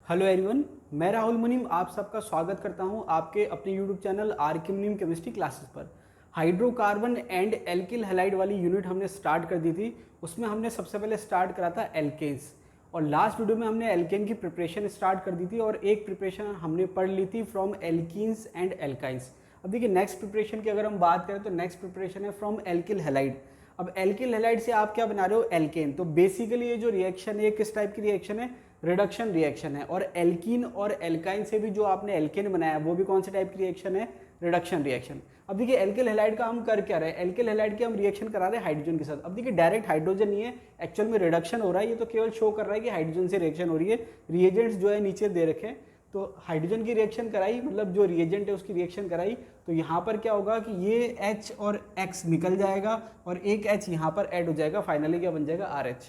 Hello everyone, मैं राहुल मुनीम आप सबका स्वागत करता हूं आपके अपने यूट्यूब चैनल आर के मुनीम केमिस्ट्री क्लासेस पर। हाइड्रोकार्बन एंड एल्किल हैलाइड वाली यूनिट हमने स्टार्ट कर दी थी। उसमें हमने सबसे पहले स्टार्ट करा था एल्केन्स और लास्ट वीडियो में हमने एल्केन की प्रिपरेशन स्टार्ट कर दी थी और एक प्रिपरेशन हमने पढ़ ली थी फ्रॉम एल्कीन्स एंड एल्काइंस। अब देखिए नेक्स्ट प्रिपरेशन की अगर हम बात करें तो नेक्स्ट प्रिपरेशन है फ्रॉम एल्किल हैलाइड। अब एल्किल हैलाइड से आप क्या बना रहे हो, एल्केन। तो बेसिकली ये जो रिएक्शन है किस टाइप की रिएक्शन है, रिडक्शन रिएक्शन है। और एल्कीन और एल्काइन से भी जो आपने एल्केन बनाया वो भी कौन से टाइप की रिएक्शन है, रिडक्शन रिएक्शन। अब देखिए एल्किल हैलाइड का हम कर क्या रहे हैं, एल्किल हैलाइड की हम रिएक्शन करा रहे हैं हाइड्रोजन के साथ। अब देखिए डायरेक्ट हाइड्रोजन नहीं है, एक्चुअल में रिडक्शन हो रहा है, ये तो केवल शो कर रहा है कि हाइड्रोजन से रिएक्शन हो रही है। रिएजेंट्स जो है नीचे दे रखे हैं, तो हाइड्रोजन की रिएक्शन कराई, मतलब जो रिएजेंट है उसकी रिएक्शन कराई, तो यहाँ पर क्या होगा कि ये H और X निकल जाएगा और एक H यहाँ पर ऐड हो जाएगा। फाइनली क्या बन जाएगा, RH।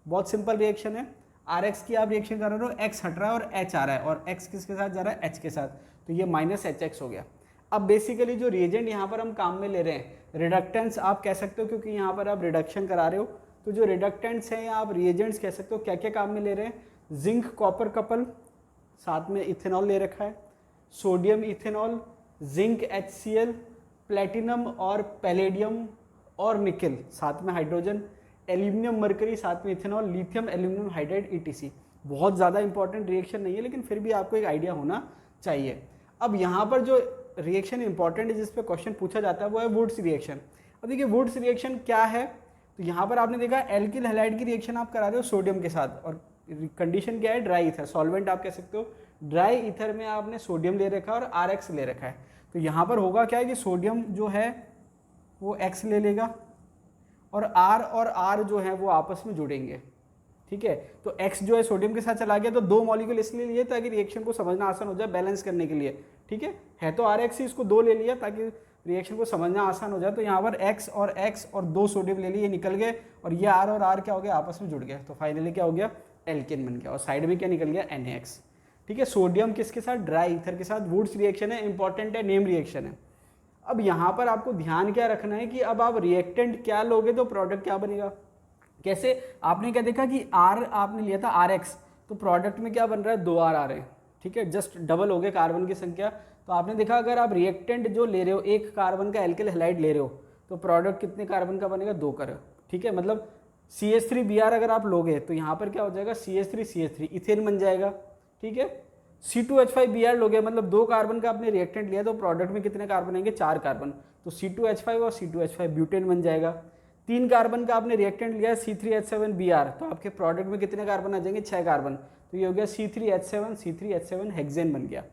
बहुत सिंपल रिएक्शन है। RH की आप रिएक्शन कर रहे हो, X हट रहा है और H आ रहा है और X किसके साथ जा रहा है, H के साथ, तो ये -HX हो गया। अब बेसिकली जो रिएजेंट यहाँ पर हम काम में ले रहे हैं, रिडक्टेंट्स आप कह सकते हो क्योंकि यहाँ पर आप रिडक्शन करा रहे हो, तो जो रिडक्टेंट्स हैं आप रिएजेंट्स कह सकते हो। क्या क्या काम में ले रहे हैं, जिंक कॉपर कपल, साथ में इथेनॉल ले रखा है, sodium ethanol, zinc HCl, platinum और पैलेडियम और निकल, साथ में हाइड्रोजन, एल्यूमिनियम मरकरी, साथ में ethanol, lithium aluminium hydride ETC। बहुत ज़्यादा इंपॉर्टेंट रिएक्शन नहीं है लेकिन फिर भी आपको एक आइडिया होना चाहिए। अब यहाँ पर जो रिएक्शन इंपॉर्टेंट है जिस पे क्वेश्चन पूछा जाता है वो है वुड्स रिएक्शन। अब देखिए वुड्स रिएक्शन क्या है, तो यहाँ पर आपने देखा एल्किल हैलाइड की रिएक्शन आप करा रहे हो सोडियम के साथ और कंडीशन क्या है, ड्राई ईथर, सॉल्वेंट आप कह सकते हो। ड्राई ईथर में आपने सोडियम ले रखा है और RX ले रखा है, तो यहाँ पर होगा क्या है कि सोडियम जो है वो X ले लेगा और R जो है वो आपस में जुड़ेंगे। ठीक है, तो X जो है सोडियम के साथ चला गया, तो दो मॉलिक्यूल इसलिए लिए ताकि रिएक्शन को समझना आसान हो जाए, बैलेंस करने के लिए। ठीक है तो RX ही, इसको दो ले लिया ताकि रिएक्शन को समझना आसान हो जाए। तो यहाँ पर X और दो सोडियम ले लिए, निकल गए और ये R और R क्या हो गया, आपस में जुड़ गया, तो फाइनली क्या हो गया, एल्केन बन गया और साइड में क्या निकल गया, NaX। ठीक है, सोडियम किसके साथ, ड्राई ईथर के साथ। वुड्स रिएक्शन है, इंपॉर्टेंट है, नेम रिएक्शन है। अब यहाँ पर आपको ध्यान क्या रखना है कि अब आप रिएक्टेंट क्या लोगे तो प्रोडक्ट क्या बनेगा। कैसे, आपने क्या देखा कि R आपने लिया था RX, तो प्रोडक्ट में क्या बन रहा है, 2R आ रहे हैं। ठीक है, जस्ट डबल हो गए कार्बन की संख्या। तो आपने देखा अगर आप रिएक्टेंट जो ले रहे हो, एक कार्बन का एल्किल हैलाइड ले रहे हो, तो प्रोडक्ट कितने कार्बन का बनेगा, 2 का। ठीक है, मतलब CH3Br अगर आप लोगे तो यहाँ पर क्या हो जाएगा, CH3 इथेन बन जाएगा। ठीक है, C2H5Br लोगे, मतलब 2 कार्बन का आपने रिएक्टेंट लिया तो प्रोडक्ट में कितने कार्बन आएंगे, 4 कार्बन, तो C2H5 और C2H5 ब्यूटेन बन जाएगा। 3 कार्बन का आपने रिएक्टेंट लिया C3H7Br, तो आपके प्रोडक्ट में कितने कार्बन आ जाएंगे, 6 कार्बन, तो ये हो गया C3H7 हेक्सेन बन गया।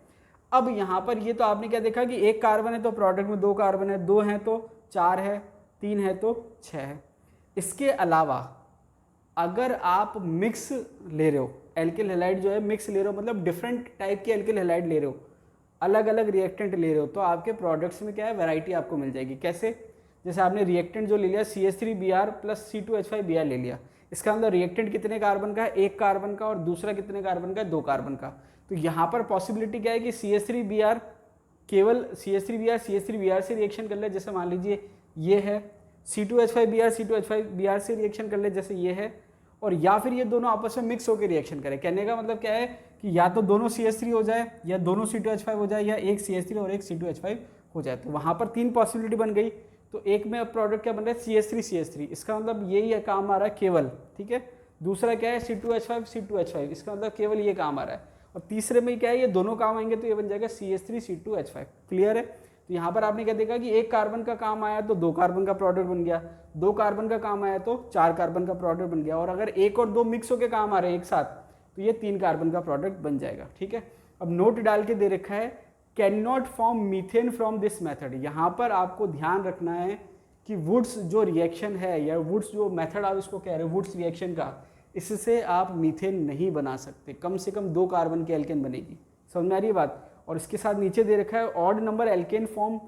अब यहाँ पर ये तो आपने क्या देखा कि एक कार्बन है तो प्रोडक्ट में 2 कार्बन है, 2 है तो 4 है, 3 है तो 6 है। इसके अलावा अगर आप मिक्स ले रहे हो, एल्किल हैलाइड जो है मिक्स ले रहे हो, मतलब डिफरेंट टाइप के एल्किल हैलाइड ले रहे हो, अलग अलग रिएक्टेंट ले रहे हो, तो आपके प्रोडक्ट्स में क्या है, वैरायटी आपको मिल जाएगी। कैसे, जैसे आपने रिएक्टेंट जो ले लिया CH3Br प्लस C2H5Br ले लिया, इसका मतलब रिएक्टेंट कितने कार्बन का है, 1 कार्बन का, और दूसरा कितने कार्बन का है, 2 कार्बन का। तो यहाँ पर पॉसिबिलिटी क्या है कि CH3Br केवल CH3Br से रिएक्शन कर ले, जैसे मान लीजिए ये है, C2H5Br से रिएक्शन कर ले जैसे ये है, और या फिर ये दोनों आपस में मिक्स होकर रिएक्शन करें। कहने का मतलब क्या है कि या तो दोनों CH3 हो जाए या दोनों C2H5 हो जाए या एक CH3 और एक C2H5 हो जाए, तो वहाँ पर 3 पॉसिबिलिटी बन गई। तो एक में प्रोडक्ट क्या बन रहा है, CH3, इसका मतलब यही काम आ रहा है केवल। ठीक है, दूसरा क्या है C2H5, इसका मतलब केवल ये काम आ रहा है, और तीसरे में क्या है, ये दोनों काम आएंगे तो ये बन जाएगा CH3 क्लियर है। तो यहाँ पर आपने क्या देखा कि एक कार्बन का काम आया तो 2 कार्बन का प्रोडक्ट बन गया, 2 कार्बन का काम आया तो 4 कार्बन का प्रोडक्ट बन गया, और अगर 1 और 2 मिक्स होकर काम आ रहे हैं एक साथ तो ये 3 कार्बन का प्रोडक्ट बन जाएगा। ठीक है, अब नोट डाल के दे रखा है, can not form methane from this method. यहाँ पर आपको ध्यान रखना है कि वुड्स जो रिएक्शन है या वुड्स जो मेथड आप इसको कह रहे हो वुड्स रिएक्शन का, इससे आप मीथेन नहीं बना सकते, कम से कम 2 कार्बन की एल्केन बनेगी। समझ में आ रही है बात। और इसके साथ नीचे दे रखा है odd number alkane form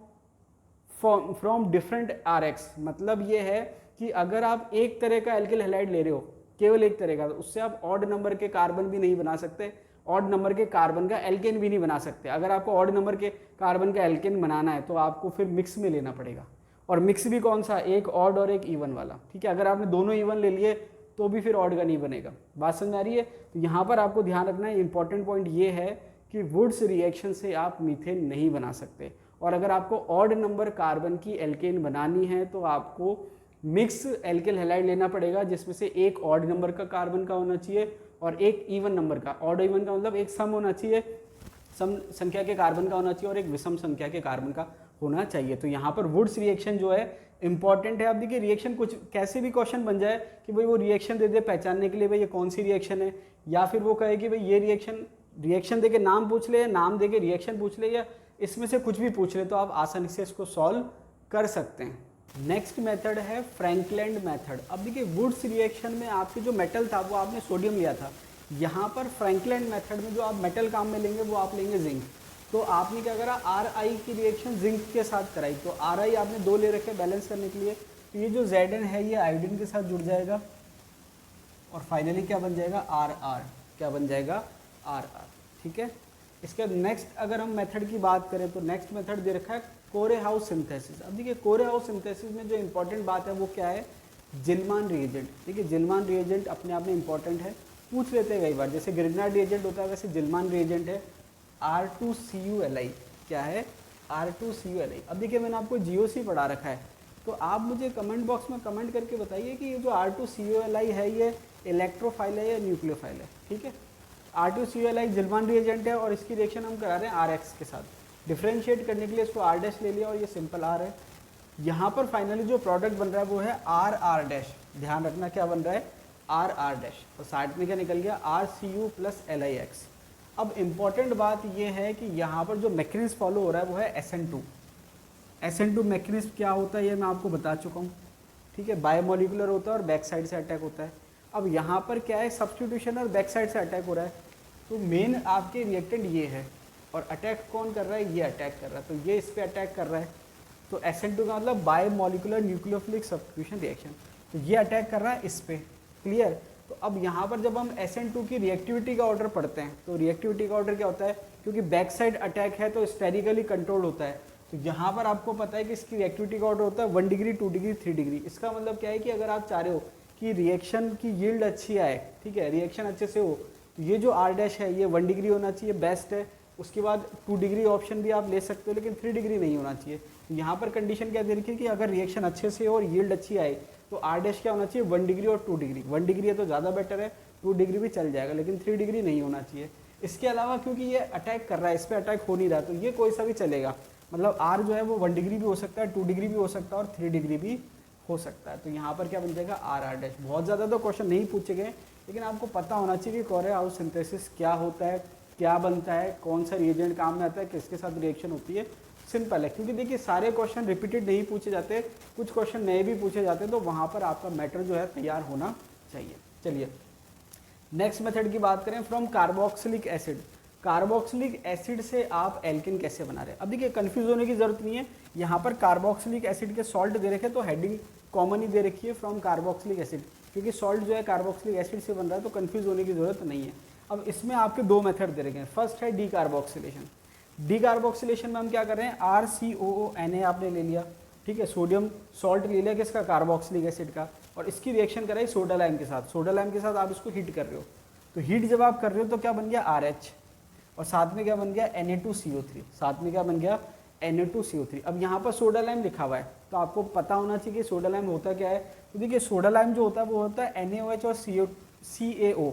from different RX। मतलब ये है कि अगर आप एक तरह का एल्किल हैलाइड ले रहे हो, केवल एक तरह का, तो उससे आप ऑड नंबर के कार्बन भी नहीं बना सकते, ऑड नंबर के कार्बन का एल्केन भी नहीं बना सकते। अगर आपको ऑड नंबर के कार्बन का एल्केन बनाना है तो आपको फिर मिक्स में लेना पड़ेगा, और मिक्स भी कौन सा, एक ऑड और एक इवन वाला। ठीक है, अगर आपने दोनों इवन ले लिए तो भी फिर ऑड का नहीं बनेगा। बात समझ आ रही है? तो यहाँ पर आपको ध्यान रखना है, इंपॉर्टेंट पॉइंट ये है कि वुड्स रिएक्शन से आप मीथेन नहीं बना सकते, और अगर आपको ऑड नंबर कार्बन की एल्केन बनानी है तो आपको मिक्स एल्किल हैलाइड लेना पड़ेगा, जिसमें से एक ऑड नंबर का कार्बन का होना चाहिए और एक इवन नंबर का। ऑड इवन का मतलब एक सम होना चाहिए, सम संख्या के कार्बन का होना चाहिए, और एक विषम संख्या के कार्बन का होना चाहिए। तो यहाँ पर वुड्स रिएक्शन जो है इंपॉर्टेंट है। आप देखिए रिएक्शन कुछ कैसे भी क्वेश्चन बन जाए कि भाई वो रिएक्शन दे दे पहचानने के लिए भाई ये कौन सी रिएक्शन है, या फिर वो कहे कि भाई ये रिएक्शन दे के नाम पूछ ले, या नाम दे के रिएक्शन पूछ ले, या इसमें से कुछ भी पूछ ले, तो आप आसानी से इसको सॉल्व कर सकते हैं। नेक्स्ट मेथड है फ्रैंकलैंड मेथड। अब देखिए वुड्स रिएक्शन में आपके जो मेटल था वो आपने सोडियम लिया था, यहाँ पर फ्रैंकलैंड मेथड में जो आप मेटल काम में लेंगे वो आप लेंगे जिंक। तो आपने क्या करा, Ri की रिएक्शन जिंक के साथ कराई, तो Ri आपने 2 ले रखे बैलेंस करने के लिए, तो ये जो Zn है ये आयोडीन के साथ जुड़ जाएगा, और फाइनली क्या बन जाएगा, Rr। क्या बन जाएगा, Rr। ठीक है। इसके बाद नेक्स्ट अगर हम मेथड की बात करें तो नेक्स्ट मेथड दे रखा है कोरे-हाउस सिंथेसिस। अब देखिए कोरे-हाउस सिंथेसिस में जो इंपॉर्टेंट बात है वो क्या है, जिल्मान रिएजेंट। देखिए जिल्मान रिएजेंट अपने आप में इंपॉर्टेंट है, पूछ लेते हैं कई बार, जैसे ग्रिग्नार्ड रिएजेंट होता है वैसे जिल्मान रिएजेंट है R2CuLi। क्या है, R2CuLi। अब देखिए मैंने आपको GOC पढ़ा रखा है, तो आप मुझे कमेंट बॉक्स में कमेंट करके बताइए कि ये जो R2CuLi है ये इलेक्ट्रोफाइल है या न्यूक्लियोफाइल है। ठीक है, R2CuLi जिल्मान रिएजेंट है और इसकी रिएक्शन हम करा रहे हैं RX के साथ। डिफ्रेंशिएट करने के लिए इसको R' ले लिया और ये सिंपल R है। यहाँ पर फाइनली जो प्रोडक्ट बन रहा है वो है RR'। ध्यान रखना क्या बन रहा है, RR', और साइड में क्या निकल गया, RCu + LiX। अब इम्पॉर्टेंट बात ये है कि यहाँ पर जो मैकेनिज्म फॉलो हो रहा है वो है SN2। SN2 मैकेनिज्म क्या होता है ये मैं आपको बता चुका हूँ। ठीक है, बायोमोलिकुलर होता है और बैक साइड से अटैक होता है। अब यहाँ पर क्या है, सब्स्टिट्यूशन और बैक साइड से अटैक हो रहा है, तो मेन आपके रिएक्टेंट ये है, और अटैक कौन कर रहा है, ये अटैक कर रहा है, तो ये इस पर अटैक कर रहा है। तो SN2 का मतलब बायोमोलिकुलर न्यूक्लियोफिलिक सब्स्टिट्यूशन रिएक्शन, तो ये अटैक कर रहा है इस पर। क्लियर। तो अब यहाँ पर जब हम SN2 की रिएक्टिविटी का ऑर्डर पढ़ते हैं तो रिएक्टिविटी का ऑर्डर क्या होता है, क्योंकि बैक साइड अटैक है तो स्टेरिकली कंट्रोल होता है, तो यहाँ पर आपको पता है कि इसकी रिएक्टिविटी का ऑर्डर होता है 1 डिग्री, 2 डिग्री, 3 डिग्री। इसका मतलब क्या है कि अगर आप चाह रहे हो कि रिएक्शन की यील्ड अच्छी आए, ठीक है, रिएक्शन अच्छे से हो, तो ये जो R' है ये 1 डिग्री होना चाहिए, बेस्ट है। उसके बाद 2 डिग्री ऑप्शन भी आप ले सकते हो, लेकिन 3 डिग्री नहीं होना चाहिए। तो यहाँ पर कंडीशन क्या दे रखी है कि अगर रिएक्शन अच्छे से हो और यील्ड अच्छी आए तो R' क्या होना चाहिए, 1 डिग्री और 2 डिग्री। 1 डिग्री है तो ज़्यादा बेटर है, 2 डिग्री भी चल जाएगा, लेकिन 3 डिग्री नहीं होना चाहिए। इसके अलावा क्योंकि ये अटैक कर रहा है, इस पर अटैक हो नहीं रहा, तो ये कोई सा भी चलेगा, मतलब R जो है वो 1 डिग्री भी हो सकता है, 2 डिग्री भी हो सकता है, और 3 डिग्री भी हो सकता है। तो यहाँ पर क्या बन जाएगा, RR'। बहुत ज़्यादा तो क्वेश्चन नहीं पूछे गए, लेकिन आपको पता होना चाहिए कि कोरे-हाउस सिंथेसिस क्या होता है, क्या बनता है, कौन सा रिएजेंट काम में आता है, किसके साथ रिएक्शन होती है। सिंपल है, क्योंकि देखिए सारे क्वेश्चन रिपीटेड नहीं पूछे जाते, कुछ क्वेश्चन नए भी पूछे जाते हैं, तो वहाँ पर आपका मैटर जो है तैयार होना चाहिए। चलिए नेक्स्ट मेथड की बात करें, from carboxylic acid. Carboxylic acid से आप एल्किन कैसे बना रहे हैं। अब देखिए कंफ्यूज होने की जरूरत नहीं है, यहाँ पर कार्बोक्सिलिक एसिड के सॉल्ट दे रखे, तो हेडिंग कॉमन ही दे रखी है फ्रॉम कार्बोक्सिलिक एसिड, क्योंकि सॉल्ट जो है कार्बोक्सिलिक एसिड से बन रहा है, तो कंफ्यूज होने की जरूरत नहीं है। अब इसमें आपके 2 मेथड दे रखे हैं। फर्स्ट है डीकार्बोक्सिलेशन। डीकार्बोक्सिलेशन में हम क्या कर रहे हैं, RCOONA आपने ले लिया, ठीक है, सोडियम सॉल्ट ले लिया किसका, कार्बोक्सिलिक एसिड का, और इसकी रिएक्शन कराई सोडा लाइम के साथ। सोडा लाइम के साथ आप इसको हीट कर रहे हो, तो हीट जब आप कर रहे हो तो क्या बन गया, RH, और साथ में क्या बन गया, Na2CO3। साथ में क्या बन गया, Na2CO3। अब यहाँ पर सोडा लाइम लिखा हुआ है, तो आपको पता होना चाहिए कि सोडा लाइम होता क्या है। तो देखिए सोडा लाइम जो होता है वो होता है NaOH और CaO,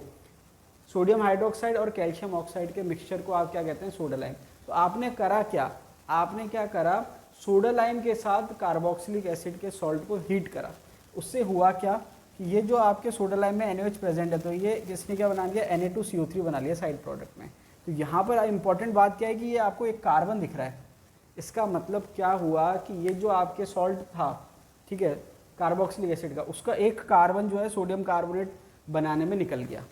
सोडियम हाइड्रोक्साइड और कैल्शियम ऑक्साइड के मिक्सचर को आप क्या कहते हैं, सोडा लाइम। तो आपने करा क्या, आपने क्या करा, सोडा लाइम के साथ कार्बोक्सिलिक एसिड के सॉल्ट को हीट करा। उससे हुआ क्या कि ये जो आपके सोडा लाइम में NaOH प्रेजेंट है, तो ये इसने क्या बना लिया, Na2CO3 बना लिया साइड प्रोडक्ट में। तो यहाँ पर इंपॉर्टेंट बात क्या है कि ये आपको एक कार्बन दिख रहा है, इसका मतलब क्या हुआ कि ये जो आपके सॉल्ट था, ठीक है, कार्बोक्सिलिक एसिड का, उसका एक कार्बन जो है सोडियम कार्बोनेट बनाने में निकल गया।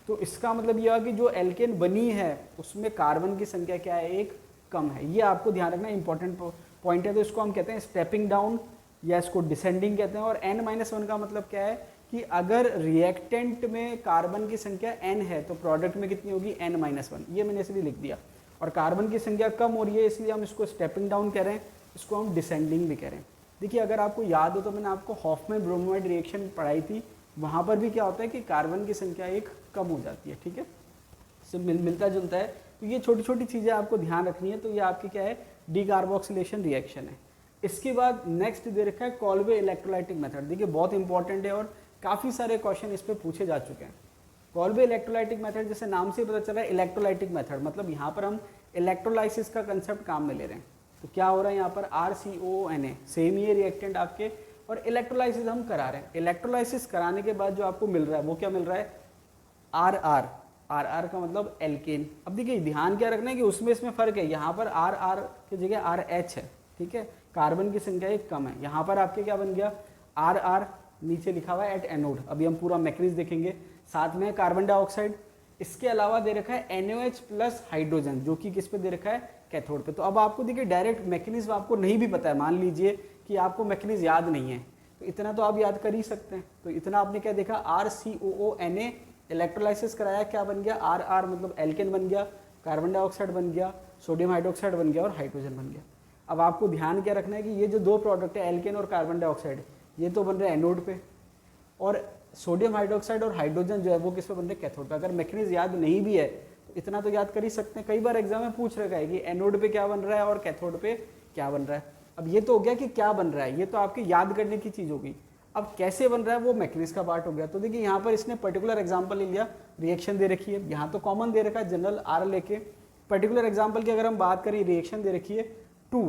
तो इसका मतलब यह हुआ कि जो एल्केन बनी है उसमें कार्बन की संख्या क्या है, एक कम है। ये आपको ध्यान रखना इंपॉर्टेंट पॉइंट है। तो इसको हम कहते हैं स्टेपिंग डाउन, या इसको डिसेंडिंग कहते हैं। और n-1 का मतलब क्या है कि अगर रिएक्टेंट में कार्बन की संख्या n है तो प्रोडक्ट में कितनी होगी, n-1। ये मैंने इसलिए लिख दिया। और कार्बन की संख्या कम हो रही है इसलिए हम इसको स्टेपिंग डाउन कह रहे हैं, इसको हम डिसेंडिंग भी कह रहे हैं। देखिए अगर आपको याद हो तो मैंने आपको हॉफमैन ब्रोमाइड रिएक्शन पढ़ाई थी, वहाँ पर भी क्या होता है कि कार्बन की संख्या एक कम हो जाती है, ठीक है, इससे मिलता जुलता है। तो ये छोटी छोटी चीज़ें आपको ध्यान रखनी है। तो ये आपकी क्या है, डीकार्बोक्सिलेशन रिएक्शन है। इसके बाद नेक्स्ट दे रखा है कॉल्वे इलेक्ट्रोलाइटिक मेथड। देखिए बहुत इंपॉर्टेंट है और काफ़ी सारे क्वेश्चन इस पर पूछे जा चुके हैं। कॉल्वे इलेक्ट्रोलाइटिक मेथड, जैसे नाम से पता चला है इलेक्ट्रोलाइटिक मेथड, मतलब यहाँ पर हम इलेक्ट्रोलाइसिस का कंसेप्ट काम में ले रहे हैं। तो क्या हो रहा है यहाँ पर RCOONA, सेम ये रिएक्टेंट आपके, और इलेक्ट्रोलाइसिस हम करा रहे हैं। इलेक्ट्रोलाइसिस कराने के बाद जो आपको मिल रहा है वो क्या मिल रहा है, RR का मतलब एल्केन। अब देखिए ध्यान क्या रखना है कि उसमें इसमें फर्क है, यहाँ पर RR की जगह RH है, ठीक है, कार्बन की संख्या एक कम है। यहाँ पर आपके क्या बन गया, RR नीचे लिखा हुआ है एट एनोड। अभी हम पूरा मैकेनिज्म देखेंगे। साथ में कार्बन डाइऑक्साइड, इसके अलावा दे रखा है NOH प्लस हाइड्रोजन, जो कि किस पे दे रखा है, कैथोड पे। तो अब आपको देखिए डायरेक्ट मैकेनिज्म आपको नहीं भी पता है, मान लीजिए कि आपको मैकेनिज्म याद नहीं है, तो इतना तो आप याद कर ही सकते हैं। तो इतना आपने क्या देखा, RCOONA इलेक्ट्रोलाइसिस कराया, क्या बन गया, RR मतलब एल्केन बन गया, कार्बन डाइऑक्साइड बन गया, सोडियम हाइड्रोक्साइड बन गया और हाइड्रोजन बन गया। अब आपको ध्यान क्या रखना है कि ये जो दो प्रोडक्ट है एल्केन और कार्बन डाइऑक्साइड, ये तो बन रहे हैं एनोड पे, और सोडियम हाइड्रोक्साइड और हाइड्रोजन जो है वो किस पे बन रहे हैं, कैथोड पे। अगर मैकेनिज्म याद नहीं भी है तो इतना तो याद कर ही सकते हैं। कई बार एग्जाम में पूछ रखा है कि एनोड पे क्या बन रहा है और कैथोड पे क्या बन रहा है। अब ये तो हो गया कि क्या बन रहा है, ये तो आपके याद करने की चीज़ होगी। अब कैसे बन रहा है वो मैकेनिज्म का पार्ट हो गया। तो देखिए यहाँ पर इसने पर्टिकुलर एग्जाम्पल ले लिया, रिएक्शन दे रखी है, यहाँ तो कॉमन दे रखा है जनरल R लेके। पर्टिकुलर एग्जाम्पल की अगर हम बात करें, रिएक्शन दे रखी है 2,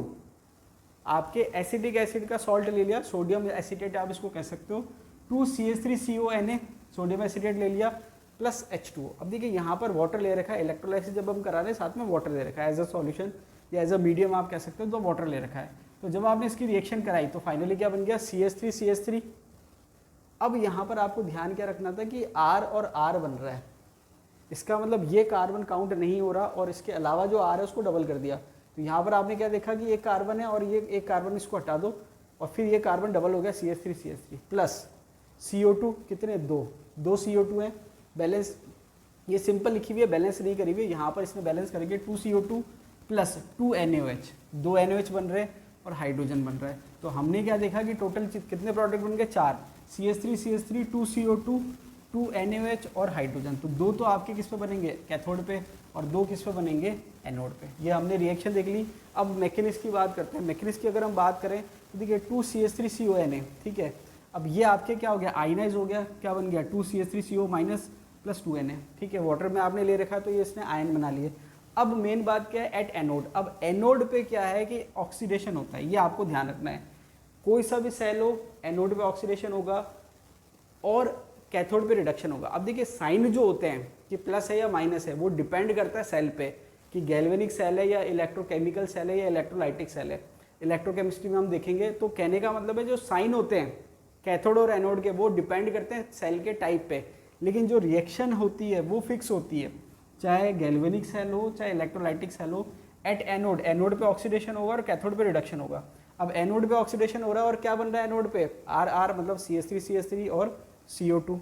आपके एसिडिक एसिड का सॉल्ट ले लिया, सोडियम एसिटेट आप इसको कह सकते हो, 2CH3CONA सोडियम एसिटेट ले लिया प्लस H2O। अब देखिए यहाँ पर वाटर ले रखा है, इलेक्ट्रोलाइसिस जब हम करा रहे हैं साथ में वाटर ले रखा है एज अ सॉल्यूशन या एज अ मीडियम आप कह सकते हो, तो वाटर ले रखा है। तो जब आपने इसकी रिएक्शन कराई तो फाइनली क्या बन गया, CH3CH3। अब यहाँ पर आपको ध्यान क्या रखना था कि R और R बन रहा है, इसका मतलब ये कार्बन काउंट नहीं हो रहा और इसके अलावा जो R है उसको डबल कर दिया। तो यहाँ पर आपने क्या देखा कि एक कार्बन है और ये एक कार्बन, इसको हटा दो और फिर ये कार्बन डबल हो गया CH3CH3 प्लस CO2, कितने, दो CO2 हैं, बैलेंस, ये सिंपल लिखी हुई है, बैलेंस नहीं करी हुई है। यहाँ पर इसमें बैलेंस करेंगे 2CO2 प्लस 2 NaOH, 2 NaOH बन रहे हैं और हाइड्रोजन बन रहा है। तो हमने क्या देखा कि टोटल कितने प्रोडक्ट बन गए, 4, CH3CH3, 2CO2, 2 NaOH और हाइड्रोजन। तो 2 तो आपके किस पे बनेंगे, कैथोड पे, और 2 किस पे बनेंगे, एनोड पे। ये हमने रिएक्शन देख ली। अब मैकेनिज्म की बात करते हैं। मैकेनिज्म की अगर हम बात करें तो देखिए 2CH3CONA, ठीक है। अब ये आपके क्या हो गया, आयनाइज हो गया, क्या बन गया, 2CH3CO माइनस प्लस 2Na, ठीक है। वाटर में आपने ले रखा है तो ये इसने आयन बना लिए। अब मेन बात क्या है, एट एनोड। अब एनोड पे क्या है कि ऑक्सीडेशन होता है, ये आपको ध्यान रखना है। कोई सा भी सेल हो, एनोड पे ऑक्सीडेशन होगा और कैथोड पे रिडक्शन होगा। अब देखिए साइन जो होते हैं कि प्लस है या माइनस है, वो डिपेंड करता है सेल पे कि गैल्वेनिक सेल है या इलेक्ट्रोकेमिकल सेल है या इलेक्ट्रोलाइटिक सेल है। इलेक्ट्रोकेमिस्ट्री में हम देखेंगे। तो कहने का मतलब है जो साइन होते हैं कैथोड और एनोड के, वो डिपेंड करते हैं सेल के टाइप पे, लेकिन जो रिएक्शन होती है वो फिक्स होती है, चाहे गैल्वेनिक सेल हो चाहे इलेक्ट्रोलाइटिक सेल हो। एट एनोड, एनोड पे ऑक्सीडेशन होगा और कैथोड पे रिडक्शन होगा। अब एनोड पे ऑक्सीडेशन हो रहा है और क्या बन रहा है एनोड पे, RR मतलब CH3CH3 और CO2।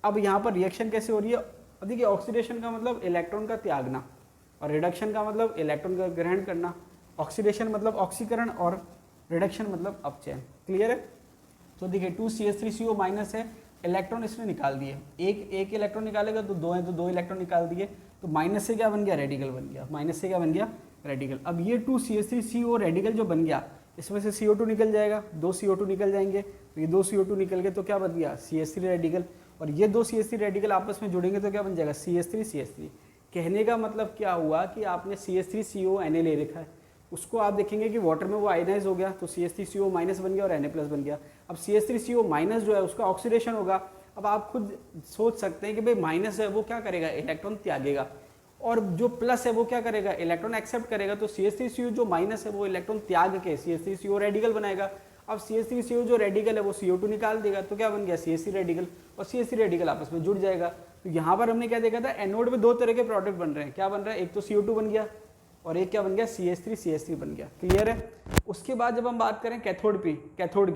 अब यहाँ पर रिएक्शन कैसे हो रही है, अब देखिए ऑक्सीडेशन का मतलब इलेक्ट्रॉन का त्यागना और रिडक्शन का मतलब इलेक्ट्रॉन का ग्रहण करना। ऑक्सीडेशन मतलब ऑक्सीकरण और रिडक्शन मतलब अपचयन। क्लियर है। तो देखिए 2CH3CO माइनस है, इलेक्ट्रॉन इसने निकाल दिए, एक इलेक्ट्रॉन निकालेगा तो 2 है तो 2 इलेक्ट्रॉन निकाल दिए, तो माइनस से क्या बन गया, रेडिकल बन गया, माइनस से क्या बन गया, रेडिकल। अब ये 2CH3CO रेडिकल जो बन गया, इसमें से CO2 निकल जाएगा, 2 CO2 निकल जाएंगे, तो ये 2 CO2 निकल गए तो क्या बन गया, CH3 रेडिकल, और ये 2 CH3 रेडिकल आपस में जुड़ेंगे तो क्या बन जाएगा, CH3CH3। कहने का मतलब क्या हुआ कि आपने CH3CONA ले रखा है, उसको आप देखेंगे कि वाटर में वो आयनाइज हो गया तो CH3CO माइनस बन गया और Na प्लस बन गया। अब CH3CO माइनस जो है उसका ऑक्सीडेशन होगा। अब आप खुद सोच सकते हैं कि भाई माइनस है वो क्या करेगा, इलेक्ट्रॉन त्यागेगा, और जो प्लस है वो क्या करेगा, इलेक्ट्रॉन एक्सेप्ट करेगा। तो CH3CO जो माइनस है वो इलेक्ट्रॉन त्याग के CH3CO रेडिकल बनाएगा। अब CH3CO जो रेडिकल है वो CO2 निकाल देगा, तो क्या बन गया, CH3 रेडिकल, और CH3 रेडिकल आपस में जुड़ जाएगा। तो यहाँ पर हमने क्या देखा था, एनोड में 2 तरह के प्रोडक्ट बन रहे हैं। क्या बन रहा है, एक तो CO2 बन गया और एक क्या बन गया, CH3CH3 बन गया। क्लियर है। उसके बाद जब हम बात करें कैथोड की,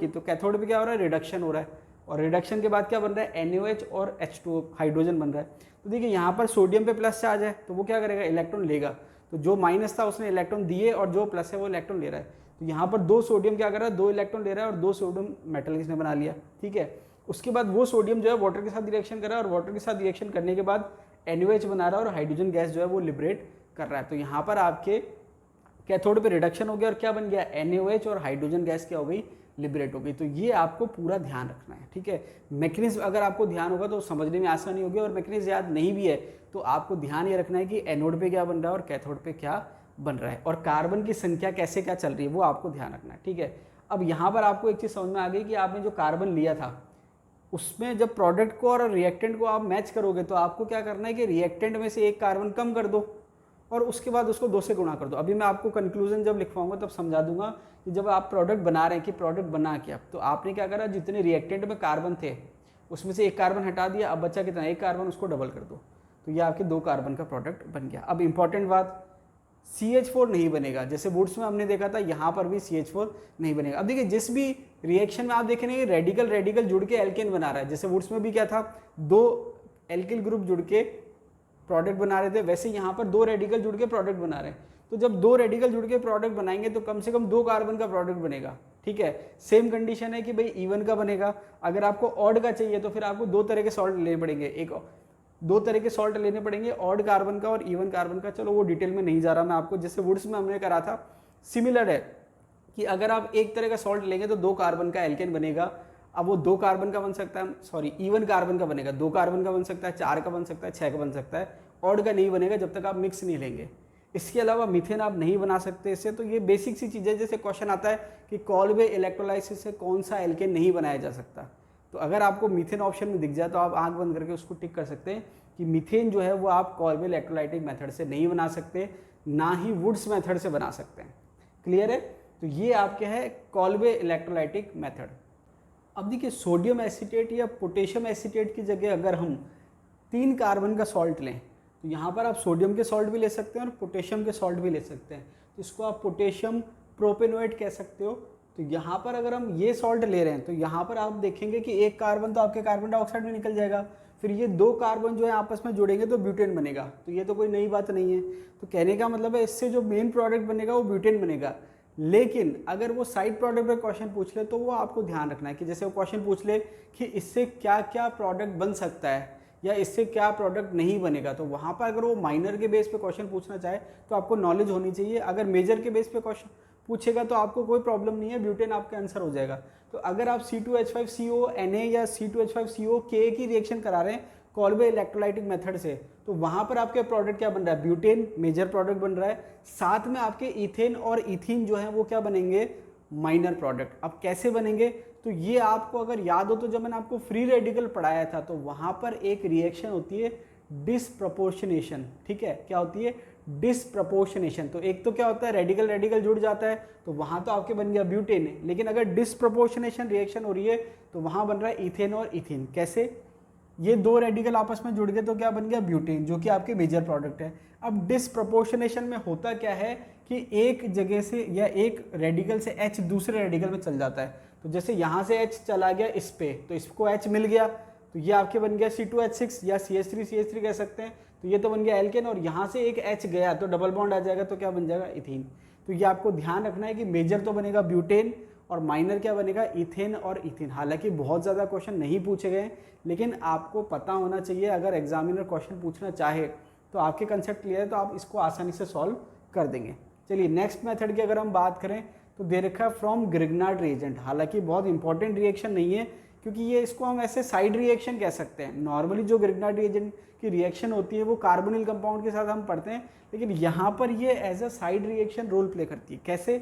तो कैथोड पे क्या हो रहा है, रिडक्शन हो रहा है, और रिडक्शन के बाद क्या बन रहा है, NaOH और H2O हाइड्रोजन बन रहा है। तो देखिए यहाँ पर सोडियम पे प्लस चार्ज है तो वो क्या करेगा, इलेक्ट्रॉन लेगा, तो जो माइनस था उसने इलेक्ट्रॉन दिए और जो प्लस है वो इलेक्ट्रॉन ले रहा है। तो यहाँ पर 2 सोडियम क्या कर रहा है, 2 इलेक्ट्रॉन ले रहा है और 2 सोडियम मेटल इसने बना लिया, ठीक है। उसके बाद वो सोडियम जो है वाटर के साथ रिएक्शन कर रहा है और वाटर के साथ रिएक्शन करने के बाद NaOH बना रहा है और हाइड्रोजन गैस जो है वो लिबरेट कर रहा है। तो यहाँ पर आपके कैथोड पे रिडक्शन हो गया और क्या बन गया, NaOH और हाइड्रोजन गैस क्या हो गई, लिबरेट हो गई। तो ये आपको पूरा ध्यान रखना है, ठीक है। मैकेनिज्म अगर आपको ध्यान होगा तो समझने में आसानी होगी, और मैकेनिज्म याद नहीं भी है तो आपको ध्यान ये रखना है कि एनोड पे क्या बन रहा है और कैथोड पे क्या बन रहा है, और कार्बन की संख्या कैसे क्या चल रही है वो आपको ध्यान रखना है, ठीक है। अब यहाँ पर आपको एक चीज़ समझ में आ गई कि आपने जो कार्बन लिया था उसमें जब प्रोडक्ट को और रिएक्टेंट को आप मैच करोगे तो आपको क्या करना है कि रिएक्टेंट में से एक कार्बन कम कर दो और उसके बाद उसको 2 से गुणा कर दो। अभी मैं आपको कंक्लूजन जब लिखवाऊंगा तब समझा दूंगा कि जब आप प्रोडक्ट बना रहे हैं कि प्रोडक्ट बना क्या, तो आपने क्या करा, जितने रिएक्टेंट में कार्बन थे उसमें से एक कार्बन हटा दिया, अब बचा कितना, एक कार्बन, उसको डबल कर दो, तो ये आपके 2 कार्बन का प्रोडक्ट बन गया। अब इंपॉर्टेंट बात, CH4 नहीं बनेगा, जैसे वुड्स में हमने देखा था, यहाँ पर भी CH4 नहीं बनेगा। अब देखिए जिस भी रिएक्शन में आप देखेंगे रेडिकल रेडिकल जुड़ के एल्केन बना रहा है, जैसे वुड्स में भी क्या था, 2 एल्किल ग्रुप जुड़ के प्रोडक्ट बना रहे थे, वैसे यहाँ पर 2 रेडिकल जुड़ के प्रोडक्ट बना रहे हैं। तो जब 2 रेडिकल जुड़ के प्रोडक्ट बनाएंगे तो कम से कम 2 कार्बन का प्रोडक्ट बनेगा, ठीक है। सेम कंडीशन है कि भाई इवन का बनेगा। अगर आपको ऑड का चाहिए तो फिर आपको 2 तरह के सॉल्ट लेने पड़ेंगे, 2 तरह के सॉल्ट लेने पड़ेंगे, ऑड कार्बन का और इवन कार्बन का। चलो वो डिटेल में नहीं जा रहा मैं आपको, जैसे वुड्स में हमने करा था सिमिलर है कि अगर आप एक तरह का सॉल्ट लेंगे तो 2 कार्बन का एल्केन बनेगा। अब वो 2 कार्बन का बन सकता है, सॉरी इवन कार्बन का बनेगा, 2 कार्बन का बन सकता है, 4 का बन सकता है, 6 का बन सकता है, ऑड का नहीं बनेगा जब तक आप मिक्स नहीं लेंगे। इसके अलावा मीथेन आप नहीं बना सकते इससे। तो ये बेसिक सी चीज़ें, जैसे क्वेश्चन आता है कि कॉलवे इलेक्ट्रोलाइसिस से कौन सा एल्केन नहीं बनाया जा सकता, तो अगर आपको मीथेन ऑप्शन में दिख जाए तो आप आंख बंद करके उसको टिक कर सकते हैं कि मीथेन जो है वो आप कॉलवे इलेक्ट्रोलाइटिक मेथड से नहीं बना सकते, ना ही वुड्स मेथड से बना सकते हैं। क्लियर है? तो ये आपके है कॉलवे इलेक्ट्रोलाइटिक मेथड। अब देखिए सोडियम एसीटेट या पोटेशियम एसीटेट की जगह अगर हम 3 कार्बन का सॉल्ट लें तो यहाँ पर आप सोडियम के सॉल्ट भी ले सकते हैं और पोटेशियम के सॉल्ट भी ले सकते हैं, तो इसको आप पोटेशियम प्रोपेनोएट कह सकते हो। तो यहाँ पर अगर हम ये सॉल्ट ले रहे हैं तो यहाँ पर आप देखेंगे कि एक कार्बन तो आपके कार्बन डाइऑक्साइड में निकल जाएगा, फिर ये 2 कार्बन जो है आपस में जुड़ेंगे तो ब्यूटेन बनेगा। तो ये तो कोई नई बात नहीं है। तो कहने का मतलब है इससे जो मेन प्रोडक्ट बनेगा वो ब्यूटेन बनेगा। लेकिन अगर वो साइड प्रोडक्ट पर क्वेश्चन पूछ ले तो वो आपको ध्यान रखना है कि जैसे वो क्वेश्चन पूछ ले कि इससे क्या क्या प्रोडक्ट बन सकता है या इससे क्या प्रोडक्ट नहीं बनेगा, तो वहाँ पर अगर वो माइनर के बेस पे क्वेश्चन पूछना चाहे तो आपको नॉलेज होनी चाहिए। अगर मेजर के बेस पे क्वेश्चन पूछेगा तो आपको कोई प्रॉब्लम नहीं है, ब्यूटेन आपका आंसर हो जाएगा। तो अगर आप C2H5CO Na या C2H5CO Ka की रिएक्शन करा रहे हैं कॉलवे इलेक्ट्रोलाइटिक मेथड से, तो वहाँ पर आपके प्रोडक्ट क्या बन रहा है, ब्यूटेन मेजर प्रोडक्ट बन रहा है, साथ में आपके इथेन और इथीन जो है वो क्या बनेंगे, माइनर प्रोडक्ट। अब कैसे बनेंगे, तो ये आपको अगर याद हो तो जब मैंने आपको फ्री रेडिकल पढ़ाया था तो वहाँ पर एक रिएक्शन होती है डिसप्रपोर्शनेशन, ठीक है। क्या होती है, डिसप्रपोर्शनेशन। तो एक तो क्या होता है, रेडिकल रेडिकल जुड़ जाता है तो वहाँ तो आपके बन गया ब्यूटेन, लेकिन अगर डिसप्रपोर्शनेशन रिएक्शन हो रही है तो वहाँ बन रहा है इथेन और इथीन। कैसे, ये 2 रेडिकल आपस में जुड़ गए तो क्या बन गया, ब्यूटेन, जो कि आपके मेजर प्रोडक्ट है। अब डिसप्रपोर्शनेशन में होता क्या है कि एक जगह से या एक रेडिकल से H दूसरे रेडिकल में चल जाता है। तो जैसे यहाँ से H चला गया इस पे तो इसको H मिल गया, तो ये आपके बन गया C2H6 या CH3 कह सकते हैं। तो ये तो बन गया एल्केन, और यहाँ से एक H गया तो डबल बॉन्ड आ जाएगा, तो क्या बन जाएगा, इथीन। तो ये आपको ध्यान रखना है कि मेजर तो बनेगा ब्यूटेन और माइनर क्या बनेगा, इथेन और इथीन। हालांकि बहुत ज़्यादा क्वेश्चन नहीं पूछे गए, लेकिन आपको पता होना चाहिए, अगर एग्जामिनर क्वेश्चन पूछना चाहे तो आपके कंसेप्ट क्लियर है तो आप इसको आसानी से सॉल्व कर देंगे। चलिए नेक्स्ट मेथड की अगर हम बात करें तो दे रखा है फ्रॉम ग्रिग्नार्ड रिएजेंट। हालांकि बहुत इंपॉर्टेंट रिएक्शन नहीं है, क्योंकि ये इसको हम ऐसे साइड रिएक्शन कह सकते हैं। नॉर्मली जो ग्रिग्नार्ड रिएजेंट की रिएक्शन होती है वो कार्बोनिल कंपाउंड के साथ हम पढ़ते हैं, लेकिन यहाँ पर ये as a side reaction role play करती है। कैसे,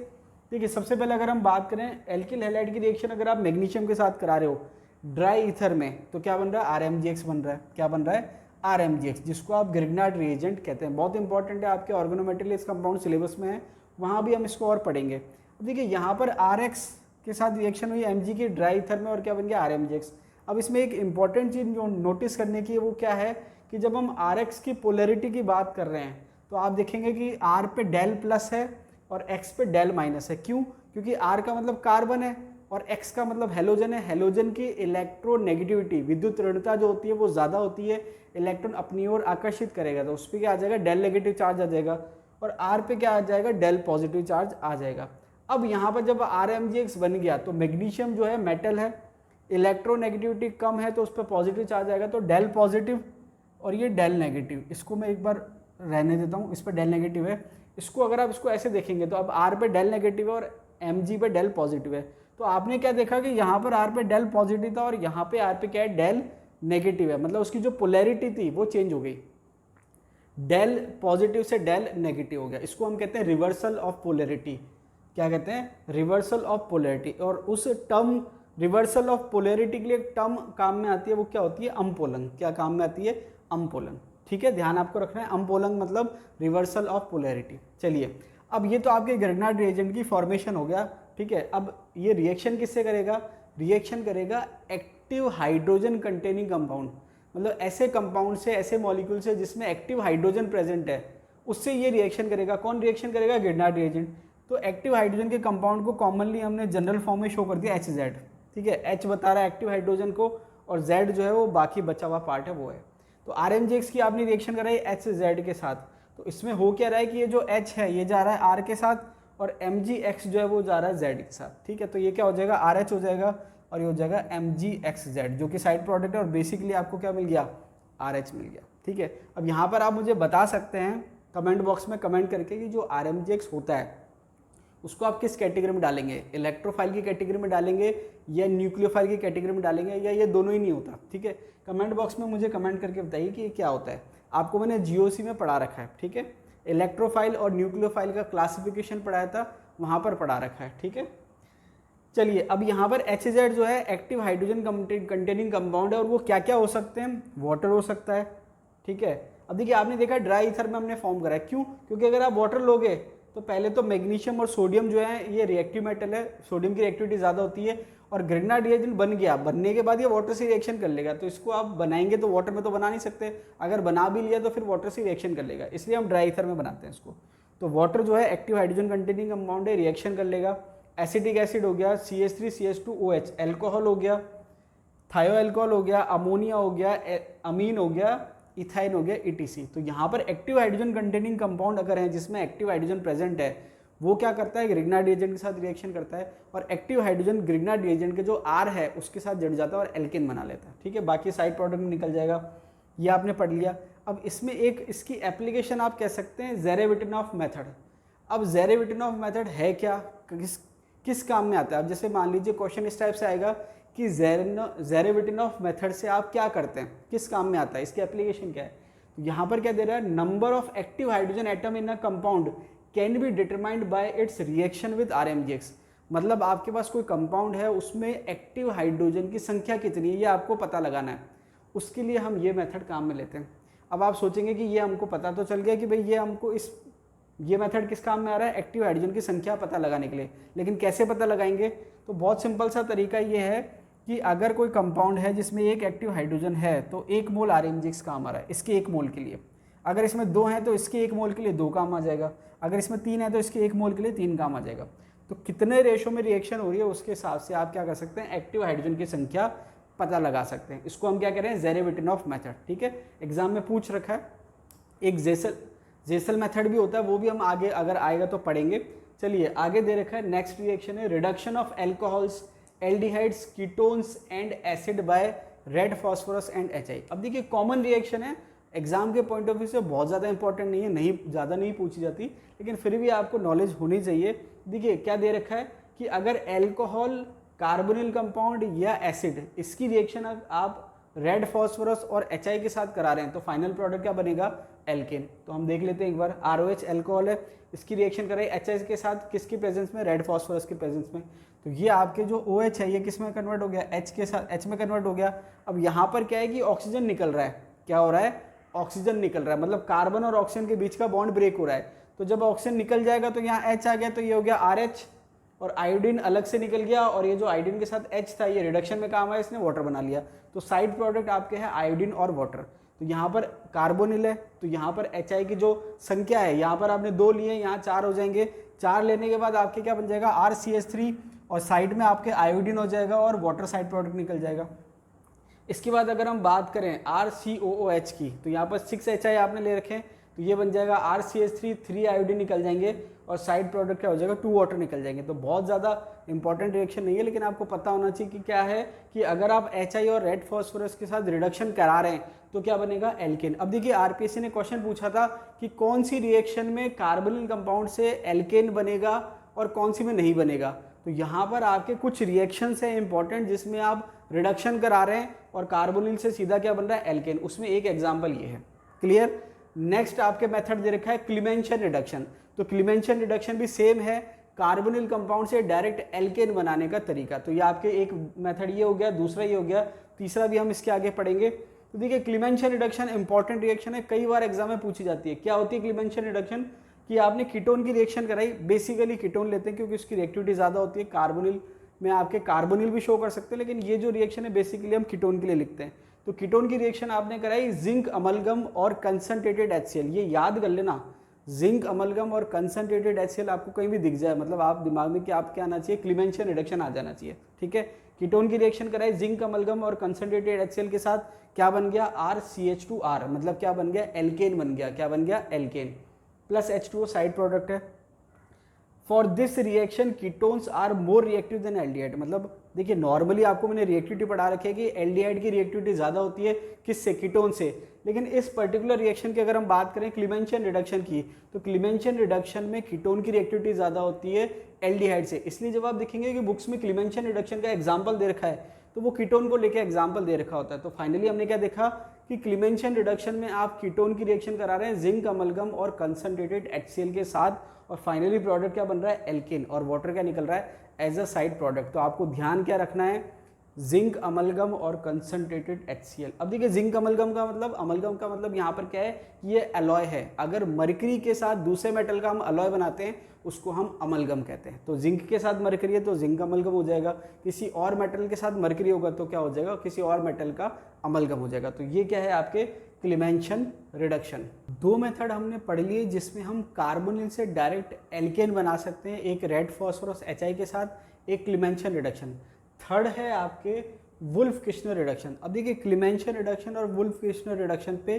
देखिए सबसे पहले अगर हम बात करें एल्किल हैलाइड की रिएक्शन अगर आप मैग्नीशियम के साथ करा रहे हो ड्राई ईथर में, तो क्या बन रहा है, RMgX बन रहा है। क्या बन रहा है, RMgX, जिसको आप ग्रिग्नार्ड रिएजेंट कहते हैं। बहुत इंपॉर्टेंट है, आपके ऑर्गेनोमेटेरियल्स कंपाउंड सिलेबस में है, वहाँ भी हम इसको और पढ़ेंगे। अब देखिए यहाँ पर RX के साथ रिएक्शन हुई Mg की ड्राई ईथर में और क्या बन गया, RMgX। अब इसमें एक इंपॉर्टेंट चीज़ जो नोटिस करने की है वो क्या है कि जब हम RX की पोलैरिटी की बात कर रहे हैं तो आप देखेंगे कि R पे डेल प्लस है और X पे डेल माइनस है। क्यों, क्योंकि R का मतलब कार्बन है और X का मतलब हेलोजन है। हेलोजन की इलेक्ट्रोनेगेटिविटी, विद्युत ऋणता जो होती है वो ज़्यादा होती है, इलेक्ट्रॉन अपनी ओर आकर्षित करेगा, तो उस पर क्या आ जाएगा, डेल नेगेटिव चार्ज आ जाएगा, और R पे क्या आ जाएगा, डेल पॉजिटिव चार्ज आ जाएगा। अब यहाँ पर जब RMgX बन गया तो मैग्नीशियम जो है मेटल है, इलेक्ट्रोनेगेटिविटी कम है तो उस पर पॉजिटिव चार्ज आएगा, तो डेल पॉजिटिव और ये डेल नेगेटिव। इसको मैं एक बार रहने देता हूँ, इस पर डेल नेगेटिव है। इसको अगर आप इसको ऐसे देखेंगे तो अब आर पे डेल नेगेटिव है और एम जी पे डेल पॉजिटिव है। तो आपने क्या देखा कि यहाँ पर आर पे डेल पॉजिटिव था और यहाँ पे आर पे क्या है, डेल नेगेटिव है, मतलब उसकी जो पोलैरिटी थी वो चेंज हो गई, डेल पॉजिटिव से डेल नेगेटिव हो गया। इसको हम कहते हैं रिवर्सल ऑफ पोलैरिटी। क्या कहते हैं, रिवर्सल ऑफ पोलैरिटी। और उस टर्म रिवर्सल ऑफ पोलैरिटी के लिए एक टर्म काम में आती है, वो क्या होती है, अम्पोलन। क्या काम में आती है, अम्पोलन। ठीक है, ध्यान आपको रखना है, अम्पोलन मतलब रिवर्सल ऑफ पोलैरिटी। चलिए, अब ये तो आपके ग्रिग्नार्ड रिएजेंट की फॉर्मेशन हो गया। ठीक है, अब ये रिएक्शन किससे करेगा, रिएक्शन करेगा एक्टिव हाइड्रोजन कंटेनिंग कंपाउंड, मतलब ऐसे कंपाउंड से, ऐसे मॉलिक्यूल से जिसमें एक्टिव हाइड्रोजन प्रेजेंट है, उससे ये रिएक्शन करेगा। कौन रिएक्शन करेगा, ग्रिग्नार्ड रिएजेंट। तो एक्टिव हाइड्रोजन के कंपाउंड को कॉमनली हमने जनरल फॉर्म में शो कर दिया HZ। ठीक है, H बता रहा है एक्टिव हाइड्रोजन को और Z जो है वो बाकी बचा हुआ पार्ट है वो है। तो RMGX की आपने रिएक्शन कराई HZ के साथ, तो इसमें हो क्या रहा है कि ये जो H है ये जा रहा है R के साथ और MgX जो है वो जा रहा है Z के साथ। ठीक है, तो ये क्या हो जाएगा, RH हो जाएगा और ये हो जाएगा MgXZ, जो कि साइड प्रोडक्ट है और बेसिकली आपको क्या मिल गया, RH मिल गया। ठीक है, अब यहाँ पर आप मुझे बता सकते हैं कमेंट बॉक्स में कमेंट करके कि जो RMGX होता है उसको आप किस कैटेगरी में डालेंगे, इलेक्ट्रोफाइल की कैटेगरी में डालेंगे या न्यूक्लियोफाइल की कैटेगरी में डालेंगे, या ये दोनों ही नहीं होता। ठीक है, कमेंट बॉक्स में मुझे कमेंट करके बताइए कि ये क्या होता है। आपको मैंने GOC में पढ़ा रखा है। ठीक है, इलेक्ट्रोफाइल और न्यूक्लियोफाइल का क्लासिफिकेशन पढ़ाया था, वहाँ पर पढ़ा रखा है। ठीक है, चलिए, अब यहाँ पर HZ जो है एक्टिव हाइड्रोजन कंटेनिंग कंपाउंड है और वो क्या क्या हो सकते हैं, वाटर हो सकता है। ठीक है, अब देखिए आपने देखा ड्राई ईथर में हमने फॉर्म करा है, क्यों, क्योंकि अगर आप वाटर लोगे तो पहले तो मैग्नीशियम और सोडियम जो है ये रिएक्टिव मेटल है, सोडियम की रिएक्टिविटी ज़्यादा होती है और ग्रिग्नार्ड रिएजेंट बन गया, बनने के बाद ये वाटर से रिएक्शन कर लेगा। तो इसको आप बनाएंगे तो वाटर में तो बना नहीं सकते, अगर बना भी लिया तो फिर वाटर से रिएक्शन कर लेगा, इसलिए हम ड्राई ईथर में बनाते हैं इसको। तो वाटर जो है एक्टिव हाइड्रोजन कंटेनिंग कंपाउंड है, रिएक्शन कर लेगा। एसिटिक एसिड हो गया, CH3CH2OH, एल्कोहल हो गया, थायो एल्कोहल हो गया, अमोनिया हो गया, अमीन हो गया, इथाइन हो गया, ETC। तो यहाँ पर एक्टिव हाइड्रोजन कंटेनिंग कंपाउंड अगर है जिसमें एक्टिव हाइड्रोजन प्रेजेंट है, वो क्या करता है, ग्रिग्नार्ड रिएजेंट के साथ रिएक्शन करता है और एक्टिव हाइड्रोजन ग्रिग्नार्ड रिएजेंट के जो R है उसके साथ जुड़ जाता है और एल्केन बना लेता है। ठीक है, बाकी साइड प्रोडक्ट में निकल जाएगा, ये आपने पढ़ लिया। अब इसमें एक इसकी एप्लीकेशन आप कह सकते हैं ज़ेरेविटिनॉफ मेथड। अब ज़ेरेविटिनॉफ मेथड है क्या, किस काम में आता है। अब जैसे मान लीजिए क्वेश्चन इस टाइप से आएगा कि ज़ेरेविटिनॉफ मेथड से आप क्या करते हैं, किस काम में आता है, इसकी एप्लीकेशन क्या है। तो यहाँ पर क्या दे रहा है, number of active hydrogen atom in a compound can be determined by it's reaction with RMGX। मतलब आपके पास कोई कंपाउंड है उसमें एक्टिव हाइड्रोजन की संख्या कितनी है ये आपको पता लगाना है, उसके लिए हम ये मेथड काम में लेते हैं। अब आप सोचेंगे कि ये हमको पता तो चल गया कि भाई ये हमको ये मेथड किस काम में आ रहा है, एक्टिव हाइड्रोजन की संख्या पता लगाने के लिए, लेकिन कैसे पता लगाएंगे। तो बहुत सिंपल सा तरीका ये है कि अगर कोई कंपाउंड है जिसमें एक एक्टिव हाइड्रोजन है तो 1 मोल RMGX काम आ रहा है इसके 1 मोल के लिए। अगर इसमें 2 हैं तो इसके 1 मोल के लिए 2 काम आ जाएगा, अगर इसमें 3 है तो इसके 1 मोल के लिए 3 काम आ जाएगा। तो कितने रेशो में रिएक्शन हो रही है उसके हिसाब से आप क्या कर सकते हैं, एक्टिव हाइड्रोजन की संख्या पता लगा सकते हैं। इसको हम क्या कह रहे हैं, ज़ेरेविटिनॉफ मेथड। ठीक है, एग्जाम में पूछ रखा है। एक जेसल मेथड भी होता है, वो भी हम आगे अगर आएगा तो पढ़ेंगे। चलिए आगे दे रखा है, नेक्स्ट रिएक्शन है reduction of alcohols, aldehydes, ketones and acid by red phosphorus and HI। अब देखिए कॉमन रिएक्शन है, एग्जाम के पॉइंट ऑफ व्यू से बहुत ज़्यादा इंपॉर्टेंट नहीं है, ज़्यादा नहीं पूछी जाती, लेकिन फिर भी आपको नॉलेज होनी चाहिए। देखिए क्या दे रखा है कि अगर एल्कोहल, कार्बोनिल कंपाउंड या एसिड, इसकी रिएक्शन आप रेड फॉस्फोरस और HI के साथ करा रहे हैं तो फाइनल प्रोडक्ट क्या बनेगा, एल्केन। तो हम देख लेते हैं एक बार, ROH एल्कोहल है, इसकी रिएक्शन कराई HI के साथ, किसकी प्रेजेंस में, रेड फॉस्फोरस की प्रेजेंस में। तो ये आपके जो OH है ये किस में कन्वर्ट हो गया, H के साथ, H में कन्वर्ट हो गया। अब यहाँ पर क्या है कि ऑक्सीजन निकल रहा है, क्या हो रहा है, ऑक्सीजन निकल रहा है, मतलब कार्बन और ऑक्सीजन के बीच का बॉन्ड ब्रेक हो रहा है। तो जब ऑक्सीजन निकल जाएगा तो यहाँ H आ गया, तो ये हो गया RH और आयोडीन अलग से निकल गया और ये जो आयोडीन के साथ H था ये रिडक्शन में काम आया, इसने वाटर बना लिया। तो साइड प्रोडक्ट आपके हैं आयोडीन और वाटर। तो यहाँ पर कार्बोनिल है तो यहाँ पर HI की जो संख्या है, यहाँ पर आपने 2 लिए, यहाँ 4 हो जाएंगे। 4 लेने के बाद आपके क्या बन जाएगा, RCH3 और साइड में आपके आयोडीन हो जाएगा और वाटर साइड प्रोडक्ट निकल जाएगा। इसके बाद अगर हम बात करें RCOOH की, तो यहाँ पर 6 HI आपने ले रखे हैं, तो ये बन जाएगा RCH3, 3 आयोडीन निकल जाएंगे और साइड प्रोडक्ट क्या हो जाएगा, 2 वाटर निकल जाएंगे। तो बहुत ज़्यादा इंपॉर्टेंट रिएक्शन नहीं है, लेकिन आपको पता होना चाहिए कि क्या है कि अगर आप HI और रेड फॉस्फोरस के साथ रिडक्शन करा रहे हैं तो क्या बनेगा, एल्केन। अब देखिए RPSC ने क्वेश्चन पूछा था कि कौन सी रिएक्शन में कार्बोनिल कंपाउंड से एल्केन बनेगा और कौन सी में नहीं बनेगा। तो यहाँ पर आपके कुछ रिएक्शंस हैं इंपॉर्टेंट जिसमें आप रिडक्शन करा रहे हैं और कार्बोनिल से सीधा क्या बन रहा है, एल्केन। उसमें एक एग्जाम्पल ये है, क्लियर। नेक्स्ट आपके मेथड दे रखा है क्लीमेंशन रिडक्शन। तो क्लीमेंशन रिडक्शन भी सेम है, कार्बोनिल कंपाउंड से डायरेक्ट एल्केन बनाने का तरीका। तो ये आपके एक मेथड ये हो गया, दूसरा ये हो गया, तीसरा भी हम इसके आगे पढ़ेंगे। तो देखिए क्लीमेंशन रिडक्शन इंपॉर्टेंट रिएक्शन है, कई बार एग्जाम में पूछी जाती है। क्या होती है क्लीमेंशन रिडक्शन, कि आपने कीटोन की रिएक्शन कराई, बेसिकली कीटोन लेते हैं क्योंकि उसकी रिएक्टिविटी ज़्यादा होती है। कार्बोनिल में आपके कार्बोनिल भी शो कर सकते हैं, लेकिन ये जो रिएक्शन है बेसिकली हम कीटोन के लिए लिखते हैं। तो कीटोन की रिएक्शन आपने कराई जिंक अमलगम और कंसंट्रेटेड HCl। ये याद कर लेना, जिंक अमलगम और कंसंट्रेटेड HCl आपको कहीं भी दिख जाए, मतलब आप दिमाग में क्या आपके आना चाहिए, क्लीमेंशन रिडक्शन आ जाना चाहिए, ठीक है। कीटोन की रिएक्शन कराई जिंक अमलगम और कंसंट्रेटेड HCl के साथ, क्या बन गया, RCH2R, मतलब क्या बन गया, एल्केन बन गया। क्या बन गया, alkene, plus H2O side product है। For this reaction ketones are more reactive than aldehyde. मतलब देखिए नॉर्मली आपको मैंने रिएक्टिविटी पढ़ा रखी है कि एल्डिहाइड की रिएक्टिविटी ज़्यादा होती है किससे, कीटोन से। लेकिन इस पर्टिकुलर रिएक्शन की अगर हम बात करें क्लीमेंशन रिडक्शन की, तो क्लीमेंशन रिडक्शन में कीटोन की रिएक्टिविटी ज़्यादा होती है एल्डिहाइड से। इसलिए जब आप देखेंगे कि बुक्स में क्लीमेंशन रिडक्शन का एग्जाम्पल दे रखा है तो वो कीटोन को लेकर एग्जाम्पल दे रखा होता है। तो फाइनली हमने क्या देखा कि क्लीमेंशन रिडक्शन में आप कीटोन की रिएक्शन करा रहे हैं जिंक अमलगम और कंसंट्रेटेड HCl के साथ, और फाइनली प्रोडक्ट क्या बन रहा है, एल्केन, और वाटर क्या निकल रहा है एज अ साइड प्रोडक्ट। तो आपको ध्यान क्या रखना है, जिंक अमलगम और कंसंट्रेटेड HCl। अब देखिए जिंक अमलगम का मतलब यहाँ पर क्या है, ये अलॉय है। अगर मरकरी के साथ दूसरे मेटल का हम अलॉय बनाते हैं उसको हम अमलगम कहते हैं। तो जिंक के साथ मरकरी है तो जिंक अमलगम हो जाएगा, किसी और मेटल के साथ मरकरी होगा तो क्या हो जाएगा, किसी और मेटल का अमलगम हो जाएगा। तो ये क्या है आपके क्लीमेंशन रिडक्शन। 2 मेथड हमने पढ़ लिए जिसमें हम कार्बोनिल से डायरेक्ट एल्केन बना सकते हैं, एक रेड फॉस्फोरस HI के साथ, एक क्लीमेंशन रिडक्शन। थर्ड है आपके वुल्फ किश्नर रिडक्शन। अब देखिए क्लीमेंशन रिडक्शन और वुल्फ किश्नर रिडक्शन पे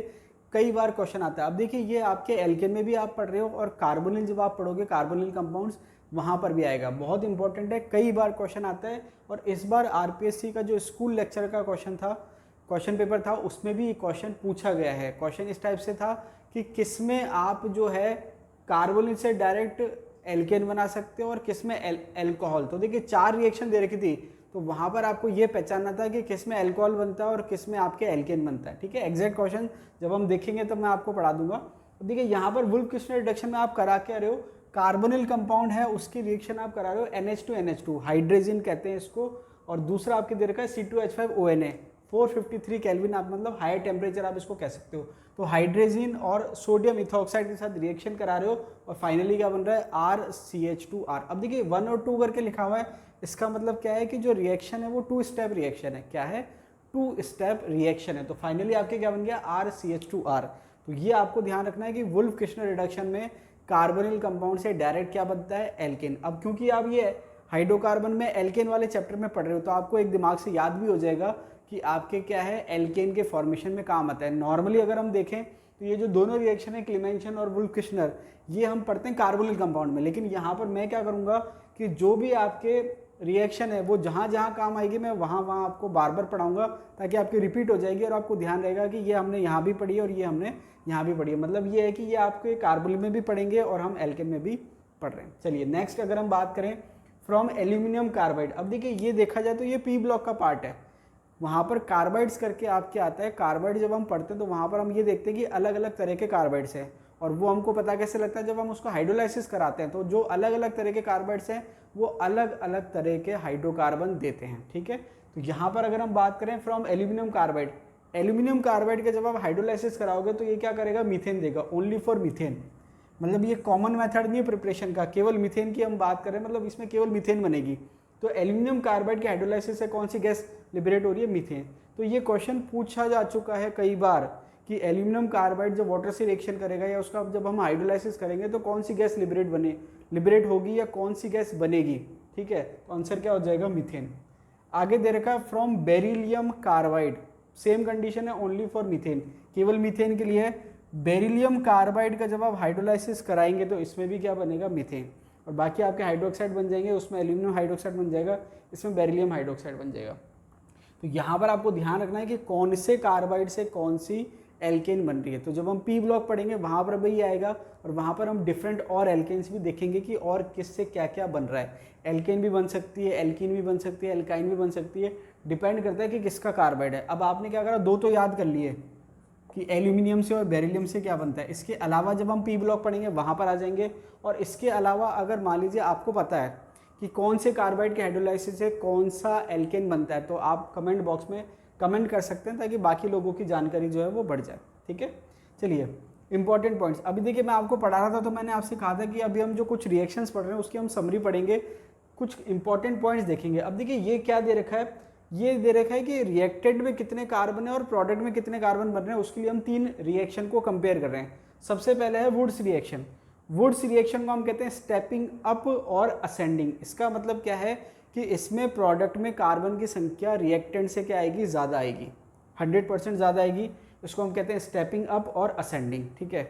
कई बार क्वेश्चन आता है। अब देखिए ये आपके एल्केन में भी आप पढ़ रहे हो और कार्बोनिल जब आप पढ़ोगे कार्बोनिल कंपाउंड्स वहाँ पर भी आएगा, बहुत इंपॉर्टेंट है, कई बार क्वेश्चन आता है। और इस बार RPSC का जो स्कूल लेक्चर का क्वेश्चन पेपर था उसमें भी क्वेश्चन पूछा गया है। क्वेश्चन इस टाइप से था कि किसमें आप जो है कार्बोनिल से डायरेक्ट एल्केन बना सकते हो और किसमें एल्कोहल। तो देखिए 4 रिएक्शन दे रखी थी, तो वहाँ पर आपको ये पहचानना था कि किसमें एल्कोहल बनता है और किसमें आपके एल्केन बनता है, ठीक है। एग्जैक्ट क्वेश्चन जब हम देखेंगे तब मैं आपको पढ़ा दूंगा। तो देखिए यहाँ पर वुल्फ किश्नर रिडक्शन में आप करा के रहे हो, कार्बोनिल कंपाउंड है उसकी रिएक्शन आप करा रहे हो NH2NH2, हाइड्रेजिन कहते हैं इसको, और दूसरा आपके दे रखा है C2H5ONA, 453 केल्विन, आप मतलब हाई टेम्परेचर आप इसको कह सकते हो। तो हाइड्रेजिन और सोडियम इथॉक्साइड के साथ रिएक्शन करा रहे हो और फाइनली क्या बन रहा है, RCH2R। अब देखिए 1 और 2 करके लिखा हुआ है, इसका मतलब क्या है कि जो रिएक्शन है वो 2 स्टेप रिएक्शन है। क्या है, 2 स्टेप रिएक्शन है। तो फाइनली आपके क्या बन गया, RCH2R। तो ये आपको ध्यान रखना है कि वुल्फ किश्नर रिडक्शन में कार्बोनिल कंपाउंड से डायरेक्ट क्या बनता है, एल्केन। अब क्योंकि आप ये हाइड्रोकार्बन में एल्केन वाले चैप्टर में पढ़ रहे हो तो आपको एक दिमाग से याद भी हो जाएगा कि आपके क्या है, एल्केन के फॉर्मेशन में काम आता है। नॉर्मली अगर हम देखें तो ये जो दोनों रिएक्शन है क्लीमेंशन और वुल्फ किश्नर, ये हम पढ़ते हैं कार्बोनिल कंपाउंड में, लेकिन यहाँ पर मैं क्या करूँगा कि जो भी आपके रिएक्शन है वो जहाँ जहाँ काम आएगी मैं वहाँ वहाँ आपको बार बार पढ़ाऊँगा ताकि आपकी रिपीट हो जाएगी और आपको ध्यान रहेगा कि ये हमने यहाँ भी पढ़ी है और ये हमने यहाँ भी पढ़ी है। मतलब ये है कि ये आपके कार्बोनिल में भी पढ़ेंगे और हम एल्केन में भी पढ़ रहे हैं। चलिए नेक्स्ट अगर हम बात करें फ्रॉम एल्यूमिनियम कार्बाइड। अब देखिए ये देखा जाए तो ये P ब्लॉक का पार्ट है, वहाँ पर कार्बाइड्स करके आपके आता है। कार्बाइड जब हम पढ़ते हैं तो वहाँ पर हम ये देखते हैं कि अलग अलग तरह के कार्बाइड्स हैं, और वो हमको पता कैसे लगता है, जब हम उसको हाइड्रोलाइसिस कराते हैं तो जो अलग अलग तरह के कार्बाइड्स हैं वो अलग अलग तरह के हाइड्रोकार्बन देते हैं, ठीक है। तो यहाँ पर अगर हम बात करें from aluminium carbide, aluminium carbide के जब आप हाइड्रोलाइसिस कराओगे तो ये क्या करेगा, मीथेन देगा, ओनली फॉर मीथेन। मतलब ये कॉमन मेथड नहीं है प्रिपरेशन का, केवल मीथेन की हम बात करें, मतलब इसमें केवल मीथेन बनेगी। तो एल्यूमिनियम कार्बाइड के हाइड्रोलाइसिस से कौन सी गैस लिबरेट हो रही है, मीथेन। तो ये क्वेश्चन पूछा जा चुका है कई बार कि एल्यूमिनियम कार्बाइड जब वाटर से रिएक्शन करेगा या उसका जब हम हाइड्रोलाइसिस करेंगे तो कौन सी गैस लिबरेट होगी या कौन सी गैस बनेगी, ठीक है। तो आंसर क्या हो जाएगा, मीथेन। आगे दे रखा है from beryllium carbide, same condition है, ओनली फॉर मीथेन, केवल मीथेन के लिए है। बेरिलियम कार्बाइड का जब आप हाइड्रोलाइसिस कराएंगे तो इसमें भी क्या बनेगा, मीथेन। और बाकी आपके हाइड्रोक्साइड बन जाएंगे, उसमें एल्यूमिनियम हाइड्रोक्साइड बन जाएगा, इसमें बेरिलियम हाइड्रोक्साइड बन जाएगा। तो यहाँ पर आपको ध्यान रखना है कि कौन से कार्बाइड से कौन सी एल्केन बन रही है। तो जब हम पी ब्लॉक पढ़ेंगे वहाँ पर भी आएगा, और वहाँ पर हम डिफरेंट और एल्केन्स भी देखेंगे कि और किससे क्या क्या बन रहा है। एल्केन भी बन सकती है, एल्कीन भी बन सकती है, एल्काइन भी बन सकती है, डिपेंड करता है कि किसका कार्बाइड है। अब आपने क्या करा, दो तो याद कर लिए कि एल्यूमिनियम से और बेरिलियम से क्या बनता है। इसके अलावा जब हम पी ब्लॉक पढ़ेंगे वहाँ पर आ जाएंगे। और इसके अलावा अगर मान लीजिए आपको पता है कि कौन से कार्बाइड के हाइड्रोलाइसिस से कौन सा एल्केन बनता है, तो आप कमेंट बॉक्स में कमेंट कर सकते हैं ताकि बाकी लोगों की जानकारी जो है वो बढ़ जाए। ठीक है, चलिए इंपॉर्टेंट पॉइंट्स। अभी देखिए मैं आपको पढ़ा रहा था तो मैंने आपसे कहा था कि अभी हम जो कुछ रिएक्शंस पढ़ रहे हैं उसकी हम समरी पढ़ेंगे, कुछ इंपॉर्टेंट पॉइंट्स देखेंगे। अब देखिए ये क्या दे रखा है, ये दे रखा है कि रिएक्टेंट में कितने कार्बन है और प्रोडक्ट में कितने कार्बन बन रहे हैं। उसके लिए हम 3 रिएक्शन को कंपेयर कर रहे हैं। सबसे पहले है वुड्स रिएक्शन। वुड्स रिएक्शन को हम कहते हैं स्टेपिंग अप और असेंडिंग। इसका मतलब क्या है कि इसमें प्रोडक्ट में कार्बन की संख्या रिएक्टेंट से क्या आएगी, ज़्यादा आएगी, 100% ज़्यादा आएगी। इसको हम कहते हैं स्टेपिंग अप और असेंडिंग। ठीक है,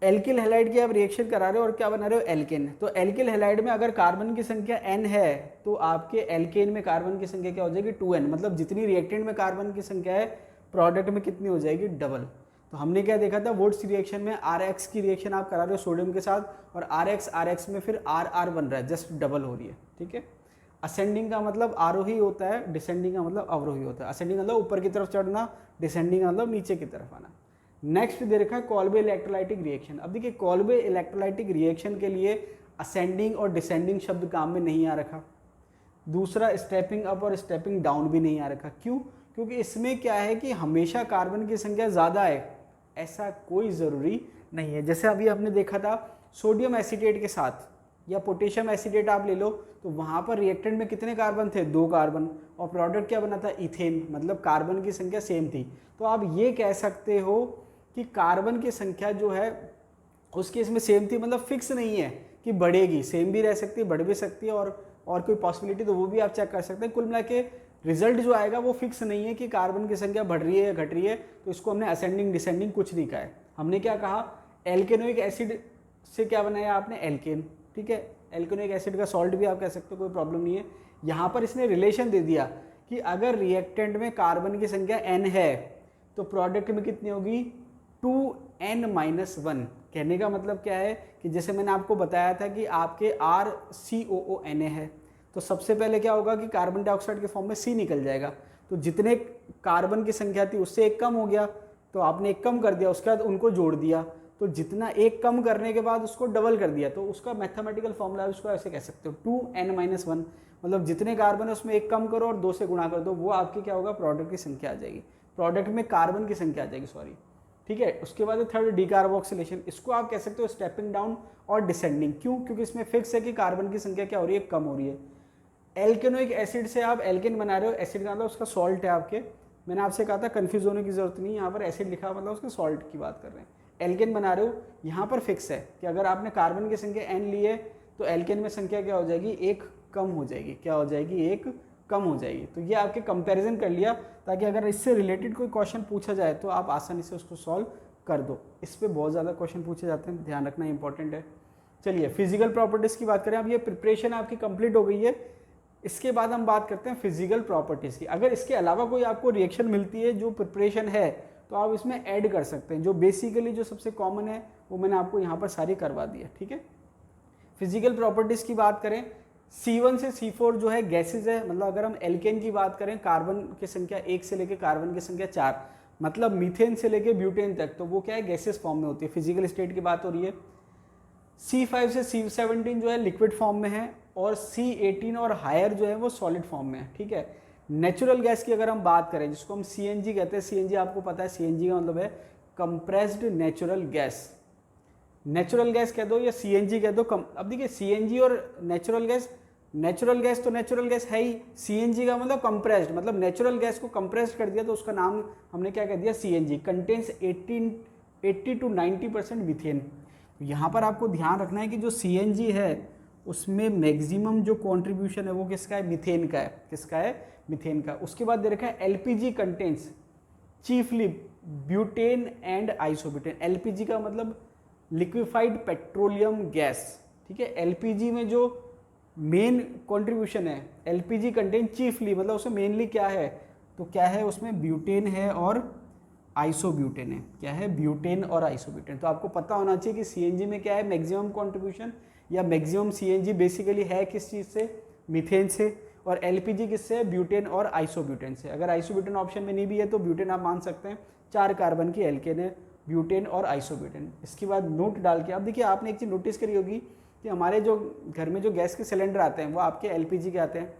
एल्किल हैलाइड की आप रिएक्शन करा रहे हो और क्या बना रहे हो, एल्केन। तो एल्किल हैलाइड में अगर कार्बन की संख्या n है तो आपके एल्केन में कार्बन की संख्या क्या हो जाएगी, 2n। मतलब जितनी रिएक्टेंट में कार्बन की संख्या है प्रोडक्ट में कितनी हो जाएगी, डबल। तो हमने क्या देखा था, वुड्स रिएक्शन में RX की रिएक्शन आप करा रहे हो सोडियम के साथ, और RX में फिर RR बन रहा है, जस्ट डबल हो रही है। ठीक है, असेंडिंग का मतलब आरोही होता है, डिसेंडिंग का मतलब अवरोही होता है। असेंडिंग मतलब ऊपर की तरफ चढ़ना, डिसेंडिंग मतलब नीचे की तरफ आना। नेक्स्ट दे रखा है कॉल्बे इलेक्ट्रोलाइटिक रिएक्शन। अब देखिए कॉल्बे इलेक्ट्रोलाइटिक रिएक्शन के लिए असेंडिंग और डिसेंडिंग शब्द काम में नहीं आ रखा। दूसरा स्टेपिंग अप और स्टेपिंग डाउन भी नहीं आ रखा। क्यों? क्योंकि इसमें क्या है कि हमेशा कार्बन की संख्या ज़्यादा है ऐसा कोई ज़रूरी नहीं है। जैसे अभी हमने देखा था सोडियम एसीटेट के साथ या पोटेशियम एसीटेट आप ले लो, तो वहाँ पर रिएक्टेंट में कितने कार्बन थे, 2 कार्बन, और प्रोडक्ट क्या बना था, इथेन। मतलब कार्बन की संख्या सेम थी। तो आप ये कह सकते हो कि कार्बन की संख्या जो है उस केस में सेम थी, मतलब फिक्स नहीं है कि बढ़ेगी, सेम भी रह सकती है, बढ़ भी सकती है, और कोई पॉसिबिलिटी तो वो भी आप चेक कर सकते हैं। कुल मिला के रिजल्ट जो आएगा वो फिक्स नहीं है कि कार्बन की संख्या बढ़ रही है या घट रही है। तो इसको हमने असेंडिंग डिसेंडिंग कुछ नहीं कहा है। हमने क्या कहा, एल्केनोइक एसिड से क्या बनाया आपने, एल्केन। ठीक है, एल्केनोइक एसिड का सॉल्ट भी आप कह सकते हो, कोई प्रॉब्लम नहीं है। यहाँ पर इसने रिलेशन दे दिया कि अगर रिएक्टेंट में कार्बन की संख्या n है तो प्रोडक्ट में कितनी होगी, 2n-1। कहने का मतलब क्या है कि जैसे मैंने आपको बताया था कि आपके RCOONA है, तो सबसे पहले क्या होगा कि कार्बन डाइऑक्साइड के फॉर्म में C निकल जाएगा। तो जितने कार्बन की संख्या थी उससे एक कम हो गया, तो आपने एक कम कर दिया, उसके बाद उनको जोड़ दिया, तो जितना एक कम करने के बाद उसको डबल कर दिया, तो उसका मैथमेटिकल फॉर्मूला उसको ऐसे कह सकते हो, 2n-1। मतलब जितने कार्बन है उसमें एक कम करो और 2 से गुणा कर दो, वो आपकी क्या होगा, प्रोडक्ट की संख्या आ जाएगी, प्रोडक्ट में कार्बन की संख्या आ जाएगी, सॉरी। ठीक है, उसके बाद थर्ड डीकार्बोक्सिलेशन। इसको आप कह सकते हो स्टेपिंग डाउन और डिसेंडिंग। क्यों? क्योंकि इसमें फिक्स है कि कार्बन की संख्या क्या हो रही है, कम हो रही है। एल्केनोइक एसिड से आप एल्केन बना रहे हो, एसिड का मतलब उसका सॉल्ट है आपके। मैंने आपसे कहा था कंफ्यूज होने की जरूरत नहीं, यहाँ पर एसिड लिखा मतलब उसके सॉल्ट की बात कर रहे हैं। एल्केन बना रहे हो, यहाँ पर फिक्स है कि अगर आपने कार्बन की संख्या n ली है तो एल्केन में संख्या क्या हो जाएगी, एक कम हो जाएगी। क्या हो जाएगी, एक कम हो जाएगी। तो ये आपके कंपैरिजन कर लिया, ताकि अगर इससे रिलेटेड कोई क्वेश्चन पूछा जाए तो आप आसानी से उसको सॉल्व कर दो। इस पर बहुत ज़्यादा क्वेश्चन पूछे जाते हैं, ध्यान रखना इंपॉर्टेंट है। चलिए फिजिकल प्रॉपर्टीज़ की बात करें। अब ये प्रिपरेशन आपकी कंप्लीट हो गई है, इसके बाद हम बात करते हैं फिजिकल प्रॉपर्टीज़ की। अगर इसके अलावा कोई आपको रिएक्शन मिलती है जो प्रिपरेशन है तो आप इसमें ऐड कर सकते हैं। जो बेसिकली जो सबसे कॉमन है वो मैंने आपको यहाँ पर सारी करवा दी है। ठीक है, फिजिकल प्रॉपर्टीज़ की बात करें, C1 से C4 जो है गैसेज है। मतलब अगर हम एल्केन की बात करें, कार्बन की संख्या 1 से लेकर कार्बन की संख्या 4, मतलब मीथेन से लेकर ब्यूटेन तक, तो वो क्या है, गैसेज फॉर्म में होती है। फिजिकल स्टेट की बात हो रही है। C5 से C17 जो है लिक्विड फॉर्म में है, और C18 और हायर जो है वो सॉलिड फॉर्म में है। ठीक है, नेचुरल गैस की अगर हम बात करें, जिसको हम CNG कहते हैं, CNG आपको पता है, CNG का मतलब है compressed natural gas. Natural gas कह दो या CNG कह दो। अब देखिए CNG और नेचुरल गैस तो नेचुरल गैस है ही। CNG का मतलब कंप्रेस्ड, मतलब नेचुरल गैस को कंप्रेस्ड कर दिया तो उसका नाम हमने क्या कह दिया, CNG। Contains 80 to 90% methane. यहाँ पर आपको ध्यान रखना है कि जो CNG है उसमें मैक्सिमम जो कंट्रीब्यूशन है वो किसका है, मीथेन का है। किसका है, मीथेन का। उसके बाद दे रखा है LPG contents chiefly butane and isobutane. LPG का मतलब लिक्विफाइड पेट्रोलियम गैस, ठीक है। एलपीजी में जो मेन कंट्रीब्यूशन है, एलपीजी कंटेन चीफली, मतलब उसमें मेनली क्या है, तो क्या है उसमें ब्यूटेन है और आइसोब्यूटेन है। क्या है, ब्यूटेन और आइसोब्यूटेन। तो आपको पता होना चाहिए कि सीएनजी में क्या है मैक्सिमम कंट्रीब्यूशन या मैक्सिमम सीएनजी बेसिकली है किस चीज़ से, मीथेन से, और एलपीजी किससे है, ब्यूटेन और आइसोब्यूटेन से। अगर आइसोब्यूटेन ऑप्शन में नहीं भी है तो ब्यूटेन आप मान सकते हैं, 4 कार्बन की एल्केन है, ब्यूटेन और आइसोब्यूटेन। इसके बाद नोट डाल के, अब देखिए आपने एक चीज़ नोटिस करी होगी कि हमारे जो घर में जो गैस के सिलेंडर आते हैं वो आपके एलपीजी के आते हैं।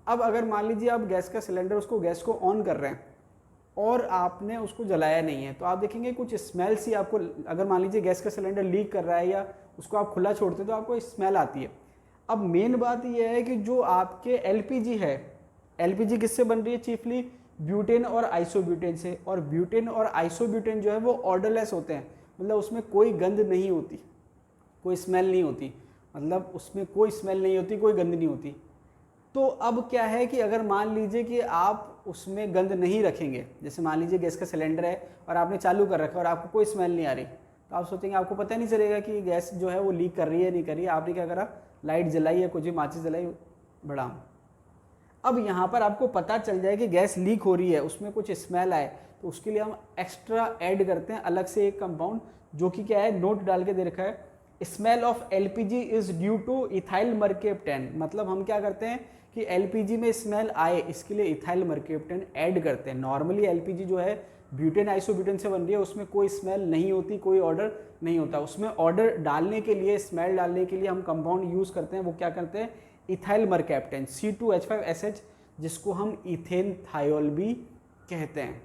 अब अगर मान लीजिए आप गैस का सिलेंडर, उसको गैस को ऑन कर रहे हैं और आपने उसको जलाया नहीं है, तो आप देखेंगे कुछ स्मेल सी आपको, अगर मान लीजिए गैस का सिलेंडर लीक कर रहा है या उसको आप खुला छोड़ते हैं तो आपको स्मेल आती है। अब मेन बात यह है कि जो आपके एलपीजी है, एलपीजी किससे बन रही है, चीफली ब्यूटेन और आइसोब्यूटेन से। और ब्यूटेन और आइसोब्यूटेन जो है वो ऑर्डरलेस होते हैं, मतलब उसमें कोई गंध नहीं होती, कोई स्मेल नहीं होती, मतलब उसमें कोई स्मेल नहीं होती, कोई गंध नहीं होती। तो अब क्या है कि अगर मान लीजिए कि आप उसमें गंध नहीं रखेंगे, जैसे मान लीजिए गैस का सिलेंडर है और आपने चालू कर रखा और आपको कोई स्मेल नहीं आ रही, तो आप सोचेंगे, आपको पता नहीं चलेगा कि गैस जो है वो लीक कर रही है नहीं कर रही है। आपने क्या करा, लाइट जलाई या कुछ भी माचिस जलाई, बढ़ाम। अब यहाँ पर आपको पता चल जाए कि गैस लीक हो रही है, उसमें कुछ स्मेल आए, तो उसके लिए हम एक्स्ट्रा ऐड करते हैं अलग से एक कंपाउंड, जो कि क्या है, नोट डाल के दे रखा है, smell of LPG is due to ethyl mercaptan. मतलब हम क्या करते हैं कि एलपीजी में स्मेल आए, इसके लिए इथाइल मर्केप्टेन ऐड करते हैं। नॉर्मली एलपीजी जो है ब्यूटेन आइसोब्यूटेन से बन रही है, उसमें कोई स्मेल नहीं होती, कोई ऑर्डर नहीं होता। उसमें ऑर्डर डालने के लिए, स्मेल डालने के लिए हम कंपाउंड यूज़ करते हैं, वो क्या करते हैं, इथाइल मर्केप्टेन C2H5SH, जिसको हम इथेन थायोल भी कहते हैं।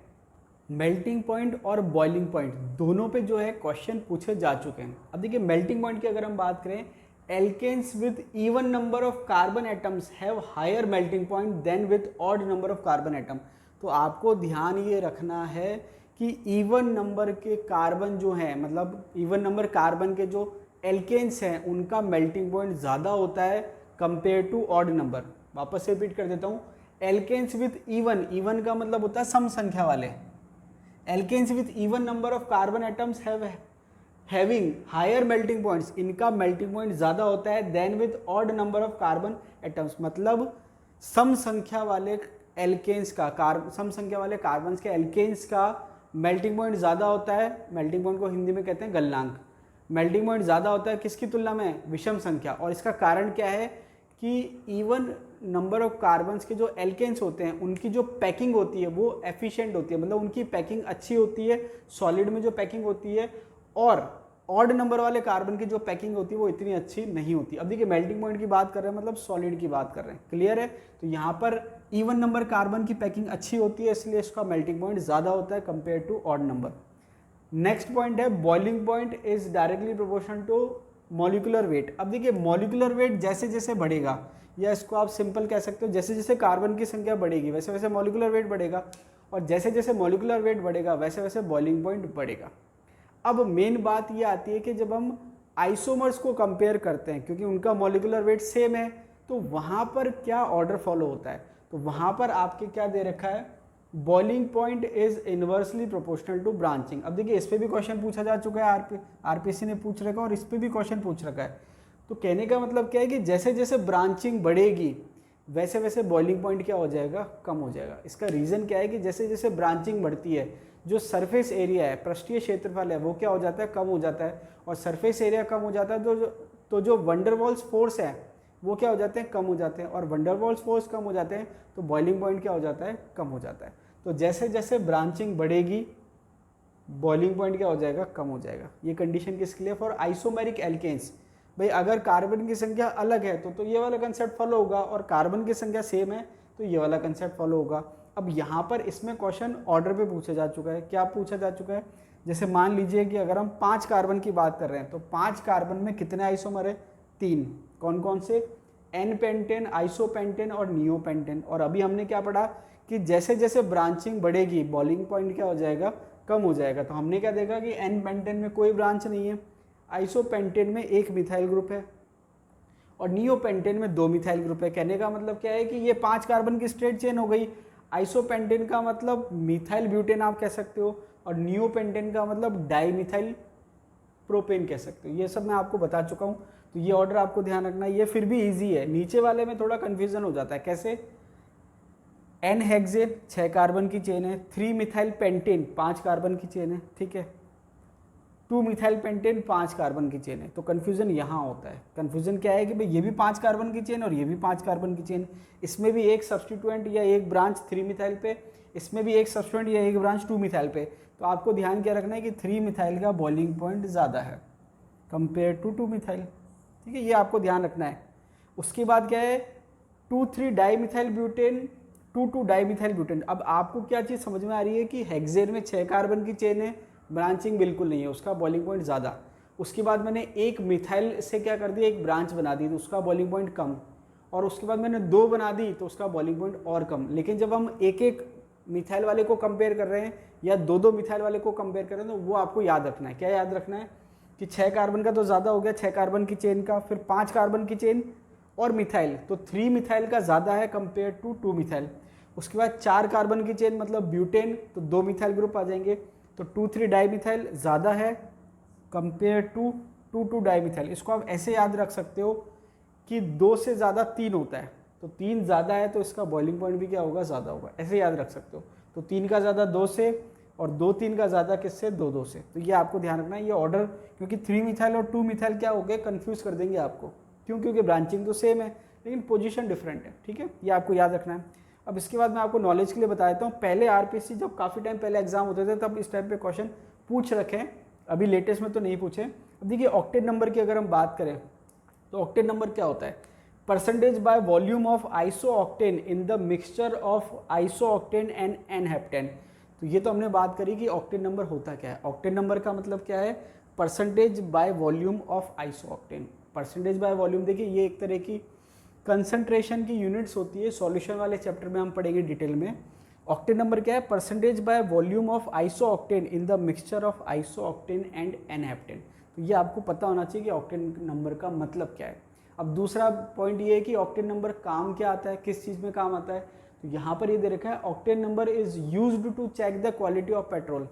मेल्टिंग पॉइंट और बॉइलिंग पॉइंट दोनों पे जो है क्वेश्चन पूछे जा चुके हैं। अब देखिए मेल्टिंग पॉइंट की अगर हम बात करें, alkanes with even number of carbon atoms have higher melting point than with odd number of carbon atom. तो आपको ध्यान ये रखना है कि इवन नंबर के कार्बन जो हैं, मतलब इवन नंबर कार्बन के जो एल्केन्स हैं, उनका मेल्टिंग पॉइंट ज़्यादा होता है कंपेयर टू ऑड नंबर। वापस से रिपीट कर देता हूँ, एल्केन्स विद इवन, इवन का मतलब होता है सम संख्या वाले, alkanes with even number of carbon atoms having higher melting points, इनका मेल्टिंग पॉइंट ज़्यादा होता है than with odd number of carbon atoms. मतलब सम संख्या वाले एल्केन्स का, सम संख्या वाले कार्बन्स के एल्केन्स का मेल्टिंग पॉइंट ज़्यादा होता है। मेल्टिंग पॉइंट को हिंदी में कहते हैं गलनांक। मेल्टिंग पॉइंट ज़्यादा होता है किसकी तुलना में, विषम संख्या। और इसका कारण क्या है कि इवन नंबर ऑफ कार्बन्स के जो एल्केन्स होते हैं, उनकी जो पैकिंग होती है वो एफिशिएंट होती है, मतलब उनकी पैकिंग अच्छी होती है, सॉलिड में जो पैकिंग होती है, और ऑड नंबर वाले कार्बन की जो पैकिंग होती है वो इतनी अच्छी नहीं होती। अब देखिए मेल्टिंग पॉइंट की बात कर रहे हैं, मतलब सॉलिड की बात कर रहे हैं, क्लियर है। तो यहाँ पर इवन नंबर कार्बन की पैकिंग अच्छी होती है, इसलिए इसका मेल्टिंग पॉइंट ज़्यादा होता है compare to odd number. Next point है boiling point is directly proportional to molecular weight. अब देखिए मॉलिक्यूलर वेट जैसे जैसे बढ़ेगा, या इसको आप सिंपल कह सकते हो, जैसे जैसे कार्बन की संख्या बढ़ेगी वैसे वैसे मॉलिक्यूलर वेट बढ़ेगा, और जैसे जैसे मॉलिक्यूलर वेट बढ़ेगा वैसे वैसे बॉइलिंग पॉइंट बढ़ेगा। अब मेन बात ये आती है कि जब हम आइसोमर्स को कंपेयर करते हैं, क्योंकि उनका मॉलिक्यूलर वेट सेम है, तो वहाँ पर क्या ऑर्डर फॉलो होता है, तो वहाँ पर आपके क्या दे रखा है, boiling point is inversely proportional to branching. अब देखिए इस पर भी क्वेश्चन पूछा जा चुका है, आरपीसी ने पूछ रखा है, और इस पर भी क्वेश्चन पूछ रखा है। तो कहने का मतलब क्या है कि जैसे जैसे ब्रांचिंग बढ़ेगी वैसे वैसे बॉइलिंग पॉइंट क्या हो जाएगा, कम हो जाएगा। इसका रीज़न क्या है कि जैसे जैसे ब्रांचिंग बढ़ती है, जो सरफेस एरिया है, पृष्ठीय क्षेत्रफल है, वो क्या हो जाता है, कम हो जाता है, और सरफेस एरिया कम हो जाता है तो जो वंडरवॉल्स फोर्स है वो क्या हो जाते हैं, कम हो जाते हैं, और वंडरवॉल्स फोर्स कम हो जाते हैं तो बॉइलिंग पॉइंट क्या हो जाता है, कम हो जाता है। तो जैसे जैसे ब्रांचिंग बढ़ेगी बॉइलिंग पॉइंट क्या हो जाएगा, कम हो जाएगा। ये कंडीशन किसके लिए, फॉर आइसोमेरिक एल्केन्स। भाई अगर कार्बन की संख्या अलग है तो ये वाला कंसेप्ट फॉलो होगा, और कार्बन की संख्या सेम है तो ये वाला कंसेप्ट फॉलो होगा। अब यहाँ पर इसमें क्वेश्चन ऑर्डर पे पूछा जा चुका है। क्या पूछा जा चुका है, जैसे मान लीजिए कि अगर हम 5 कार्बन की बात कर रहे हैं, तो 5 कार्बन में कितने आइसोमर है, 3। कौन कौन से, एन पेंटेन, आइसोपेंटेन और नियोपेंटेन। और अभी हमने क्या पढ़ा कि जैसे जैसे ब्रांचिंग बढ़ेगी बॉइलिंग पॉइंट क्या हो जाएगा, कम हो जाएगा। तो हमने क्या देखा कि एन पेंटेन में कोई ब्रांच नहीं है, आइसोपेंटेन में 1 मिथाइल ग्रुप है, और नियोपेंटेन में 2 मिथाइल ग्रुप है। कहने का मतलब क्या है कि ये 5 कार्बन की स्टेट चेन हो गई। आइसोपेंटेन का मतलब मिथाइल ब्यूटेन आप कह सकते हो, और नियोपेंटेन का मतलब डाईमिथाइल प्रोपेन कह सकते हो। ये सब मैं आपको बता चुका हूँ, तो ये ऑर्डर आपको ध्यान रखना है। ये फिर भी इजी है, नीचे वाले में थोड़ा कन्फ्यूजन हो जाता है। कैसे? एन हेक्सेन 6 कार्बन की चेन है, 3 मिथाइल पेंटेन 5 कार्बन की चेन है, ठीक है, 2 मिथाइल पेंटेन 5 कार्बन की चेन है। तो कन्फ्यूजन यहाँ होता है। कन्फ्यूजन क्या है कि भाई ये भी 5 कार्बन की चेन और ये भी 5 कार्बन की चेन, इसमें भी एक सब्सटीट्यूएंट या एक ब्रांच 3 मिथाइल पे, इसमें भी एक सब्सटीट्यूएंट या एक ब्रांच 2 मिथाइल पे। तो आपको ध्यान क्या रखना है कि 3 मिथाइल का बॉइलिंग पॉइंट ज़्यादा है कंपेयर टू 2 मिथाइल, ठीक है, ये आपको ध्यान रखना है। उसके बाद क्या है? 2,3 डाईमिथाइल ब्यूटेन 2,2 डाईमिथाइल ब्यूटेन। अब आपको क्या चीज़ समझ में आ रही है कि हेक्सेन में 6 कार्बन की चेन है, ब्रांचिंग बिल्कुल नहीं है, उसका बॉइलिंग पॉइंट ज़्यादा। उसके बाद मैंने एक मिथाइल से क्या कर दिया, एक ब्रांच बना दी, तो उसका बॉइलिंग पॉइंट कम। और उसके बाद मैंने 2 बना दी तो उसका बॉइलिंग पॉइंट और कम। लेकिन जब हम एक एक मिथाइल वाले को कंपेयर कर रहे हैं या 2-2 मिथाइल वाले को कंपेयर कर रहे हैं, तो वो आपको याद रखना है। क्या याद रखना है? कि 6 कार्बन का तो ज़्यादा हो गया, 6 कार्बन की चेन का, फिर 5 कार्बन की चेन और मिथाइल, तो 3 मिथाइल का ज़्यादा है कंपेयर टू 2 मिथाइल। उसके बाद 4 कार्बन की चेन मतलब ब्यूटेन, तो 2 मिथाइल ग्रुप आ जाएंगे, तो 2,3 डाईमिथाइल ज़्यादा है कंपेयर टू 2,2 डाईमिथाइल। इसको आप ऐसे याद रख सकते हो कि 2 से ज़्यादा 3 होता है, तो 3 ज़्यादा है तो इसका बॉइलिंग पॉइंट भी क्या होगा, ज़्यादा होगा, ऐसे याद रख सकते हो। तो 3 का ज़्यादा 2 से और 2-3 का ज़्यादा किससे, 2-2 से। तो ये आपको ध्यान रखना है। ये ऑर्डर, क्योंकि 3 मिथाइल और 2 मिथाइल क्या हो गए, कन्फ्यूज़ कर देंगे आपको। क्यों? क्योंकि ब्रांचिंग तो सेम है लेकिन पोजीशन डिफरेंट है, ठीक है, ये आपको याद रखना है। अब इसके बाद मैं आपको नॉलेज के लिए बता देता हूँ। पहले आरपीएससी जब काफ़ी टाइम पहले एग्जाम होते थे तब इस टाइप पे क्वेश्चन पूछ रखे हैं, अभी लेटेस्ट में तो नहीं पूछे। अब देखिए ऑक्टेट नंबर की अगर हम बात करें तो ऑक्टेट नंबर क्या होता है? Percentage by volume of isooctane in the mixture of isooctane and n heptane. तो ये तो हमने बात करी कि ऑक्टेन नंबर होता क्या है। ऑक्टेन नंबर का मतलब क्या है? Percentage by volume of iso octane. Percentage by volume, देखिए ये एक तरह की कंसंट्रेशन की यूनिट्स होती है, सॉल्यूशन वाले चैप्टर में हम पढ़ेंगे डिटेल में। ऑक्टेन नंबर क्या है? Percentage by volume of isooctane in the mixture of isooctane and n heptane. तो ये आपको पता होना चाहिए कि ऑक्टेन नंबर का मतलब क्या है। अब दूसरा पॉइंट ये है कि ऑक्टेन नंबर काम क्या आता है, किस चीज़ में काम आता है। तो यहाँ पर ये दे रखा है, octane number is used to check the quality of petrol.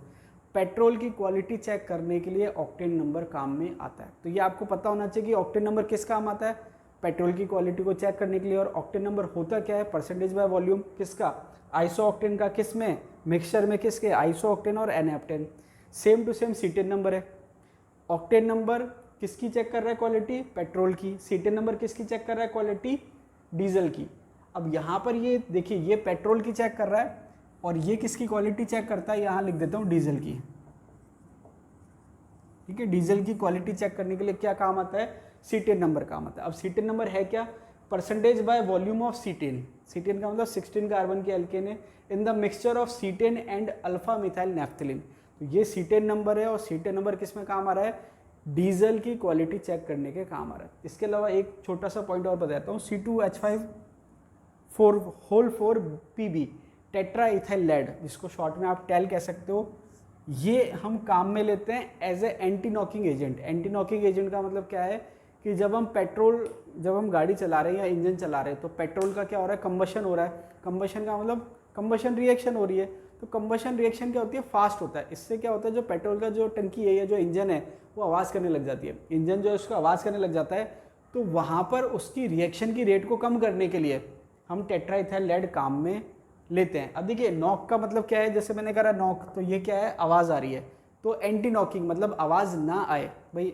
Petrol की क्वालिटी चेक करने के लिए ऑक्टेन नंबर काम में आता है। तो ये आपको पता होना चाहिए कि ऑक्टेन नंबर किस काम आता है, पेट्रोल की क्वालिटी को चेक करने के लिए। और ऑक्टेन नंबर होता क्या है? परसेंटेज बाय वॉल्यूम किसका? आइसो ऑक्टेन का। किस में? मिक्सचर में किसके? आइसो ऑक्टेन और n heptane. Same to same cetane number है। ऑक्टेन नंबर किसकी चेक कर रहा है क्वालिटी? पेट्रोल की। सीटेन नंबर किसकी चेक कर रहा है क्वालिटी? डीजल की। अब यहाँ पर ये देखिए, ये पेट्रोल की चेक कर रहा है और ये किसकी क्वालिटी चेक करता है? यहाँ लिख देता हूँ डीजल की, ठीक है। डीजल की क्वालिटी चेक करने के लिए क्या काम आता है? सीटेन नंबर काम आता है। अब सीटेन नंबर है क्या? Percentage by volume of cetane. Cetane का मतलब 16 कार्बन की एल्केन है इन the mixture of cetane and alpha methyl naphthalene. तो ये सीटेन नंबर है और सीटेन नंबर किस में काम आ रहा है? डीजल की क्वालिटी चेक करने के काम आ रहा है। इसके अलावा एक छोटा सा पॉइंट और बताता हूँ, C2H5 4PB tetra ethyl lead, जिसको शॉर्ट में आप टेल कह सकते हो, ये हम काम में लेते हैं as a anti knocking agent. Anti knocking agent का मतलब क्या है कि जब हम गाड़ी चला रहे हैं या इंजन चला रहे हैं तो पेट्रोल का क्या हो रहा है? कंबशन हो रहा है। कंबशन का मतलब कंबशन रिएक्शन हो रही है। तो कंबशन रिएक्शन क्या होती है? फास्ट होता है। इससे क्या होता है? जो पेट्रोल का जो टंकी है या जो इंजन है वो आवाज़ करने लग जाती है। इंजन जो है उसको आवाज़ करने लग जाता है, तो वहाँ पर उसकी रिएक्शन की रेट को कम करने के लिए हम टेट्रा इथाइल लेड काम में लेते हैं। अब देखिए नॉक का मतलब क्या है? जैसे मैंने कहा नॉक, तो ये क्या है? आवाज़ आ रही है। तो एंटी नॉकिंग मतलब आवाज़ ना आए, भाई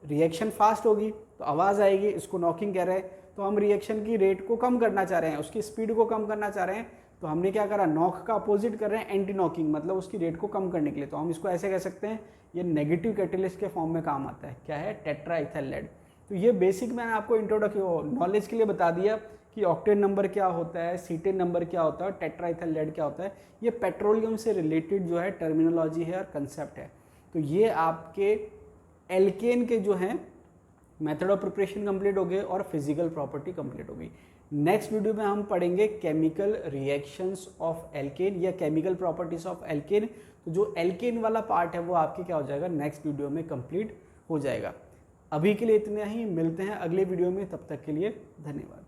रिएक्शन फास्ट होगी तो आवाज़ आएगी, इसको नॉकिंग कह रहे हैं। तो हम रिएक्शन की रेट को कम करना चाह रहे हैं, उसकी स्पीड को कम करना चाह रहे हैं, तो हमने क्या करा? नॉक का अपोजिट कर रहे हैं एंटी नॉकिंग, मतलब उसकी रेट को कम करने के लिए। तो हम इसको ऐसे कह सकते हैं, ये नेगेटिव कैटेलिस्ट के फॉर्म में काम आता है। क्या है? Tetra ethyl lead. तो ये बेसिक मैंने आपको इंट्रोडक्शन नॉलेज के लिए बता दिया कि ऑक्टेन नंबर क्या होता है, सीटेन नंबर क्या होता है, टेट्रा इथाइल लेड क्या होता है। ये पेट्रोलियम से रिलेटेड जो है टर्मिनोलॉजी है और कंसेप्ट है। तो ये आपके एल्केन के जो हैं मेथड ऑफ प्रिपरेशन कंप्लीट हो गए और फिजिकल प्रॉपर्टी कंप्लीट हो गई। नेक्स्ट वीडियो में हम पढ़ेंगे केमिकल रिएक्शंस ऑफ एल्केन या केमिकल प्रॉपर्टीज ऑफ एल्केन। तो जो एल्केन वाला पार्ट है वो आपके क्या हो जाएगा? नेक्स्ट वीडियो में कंप्लीट हो जाएगा। अभी के लिए इतना ही, मिलते हैं अगले वीडियो में, तब तक के लिए धन्यवाद।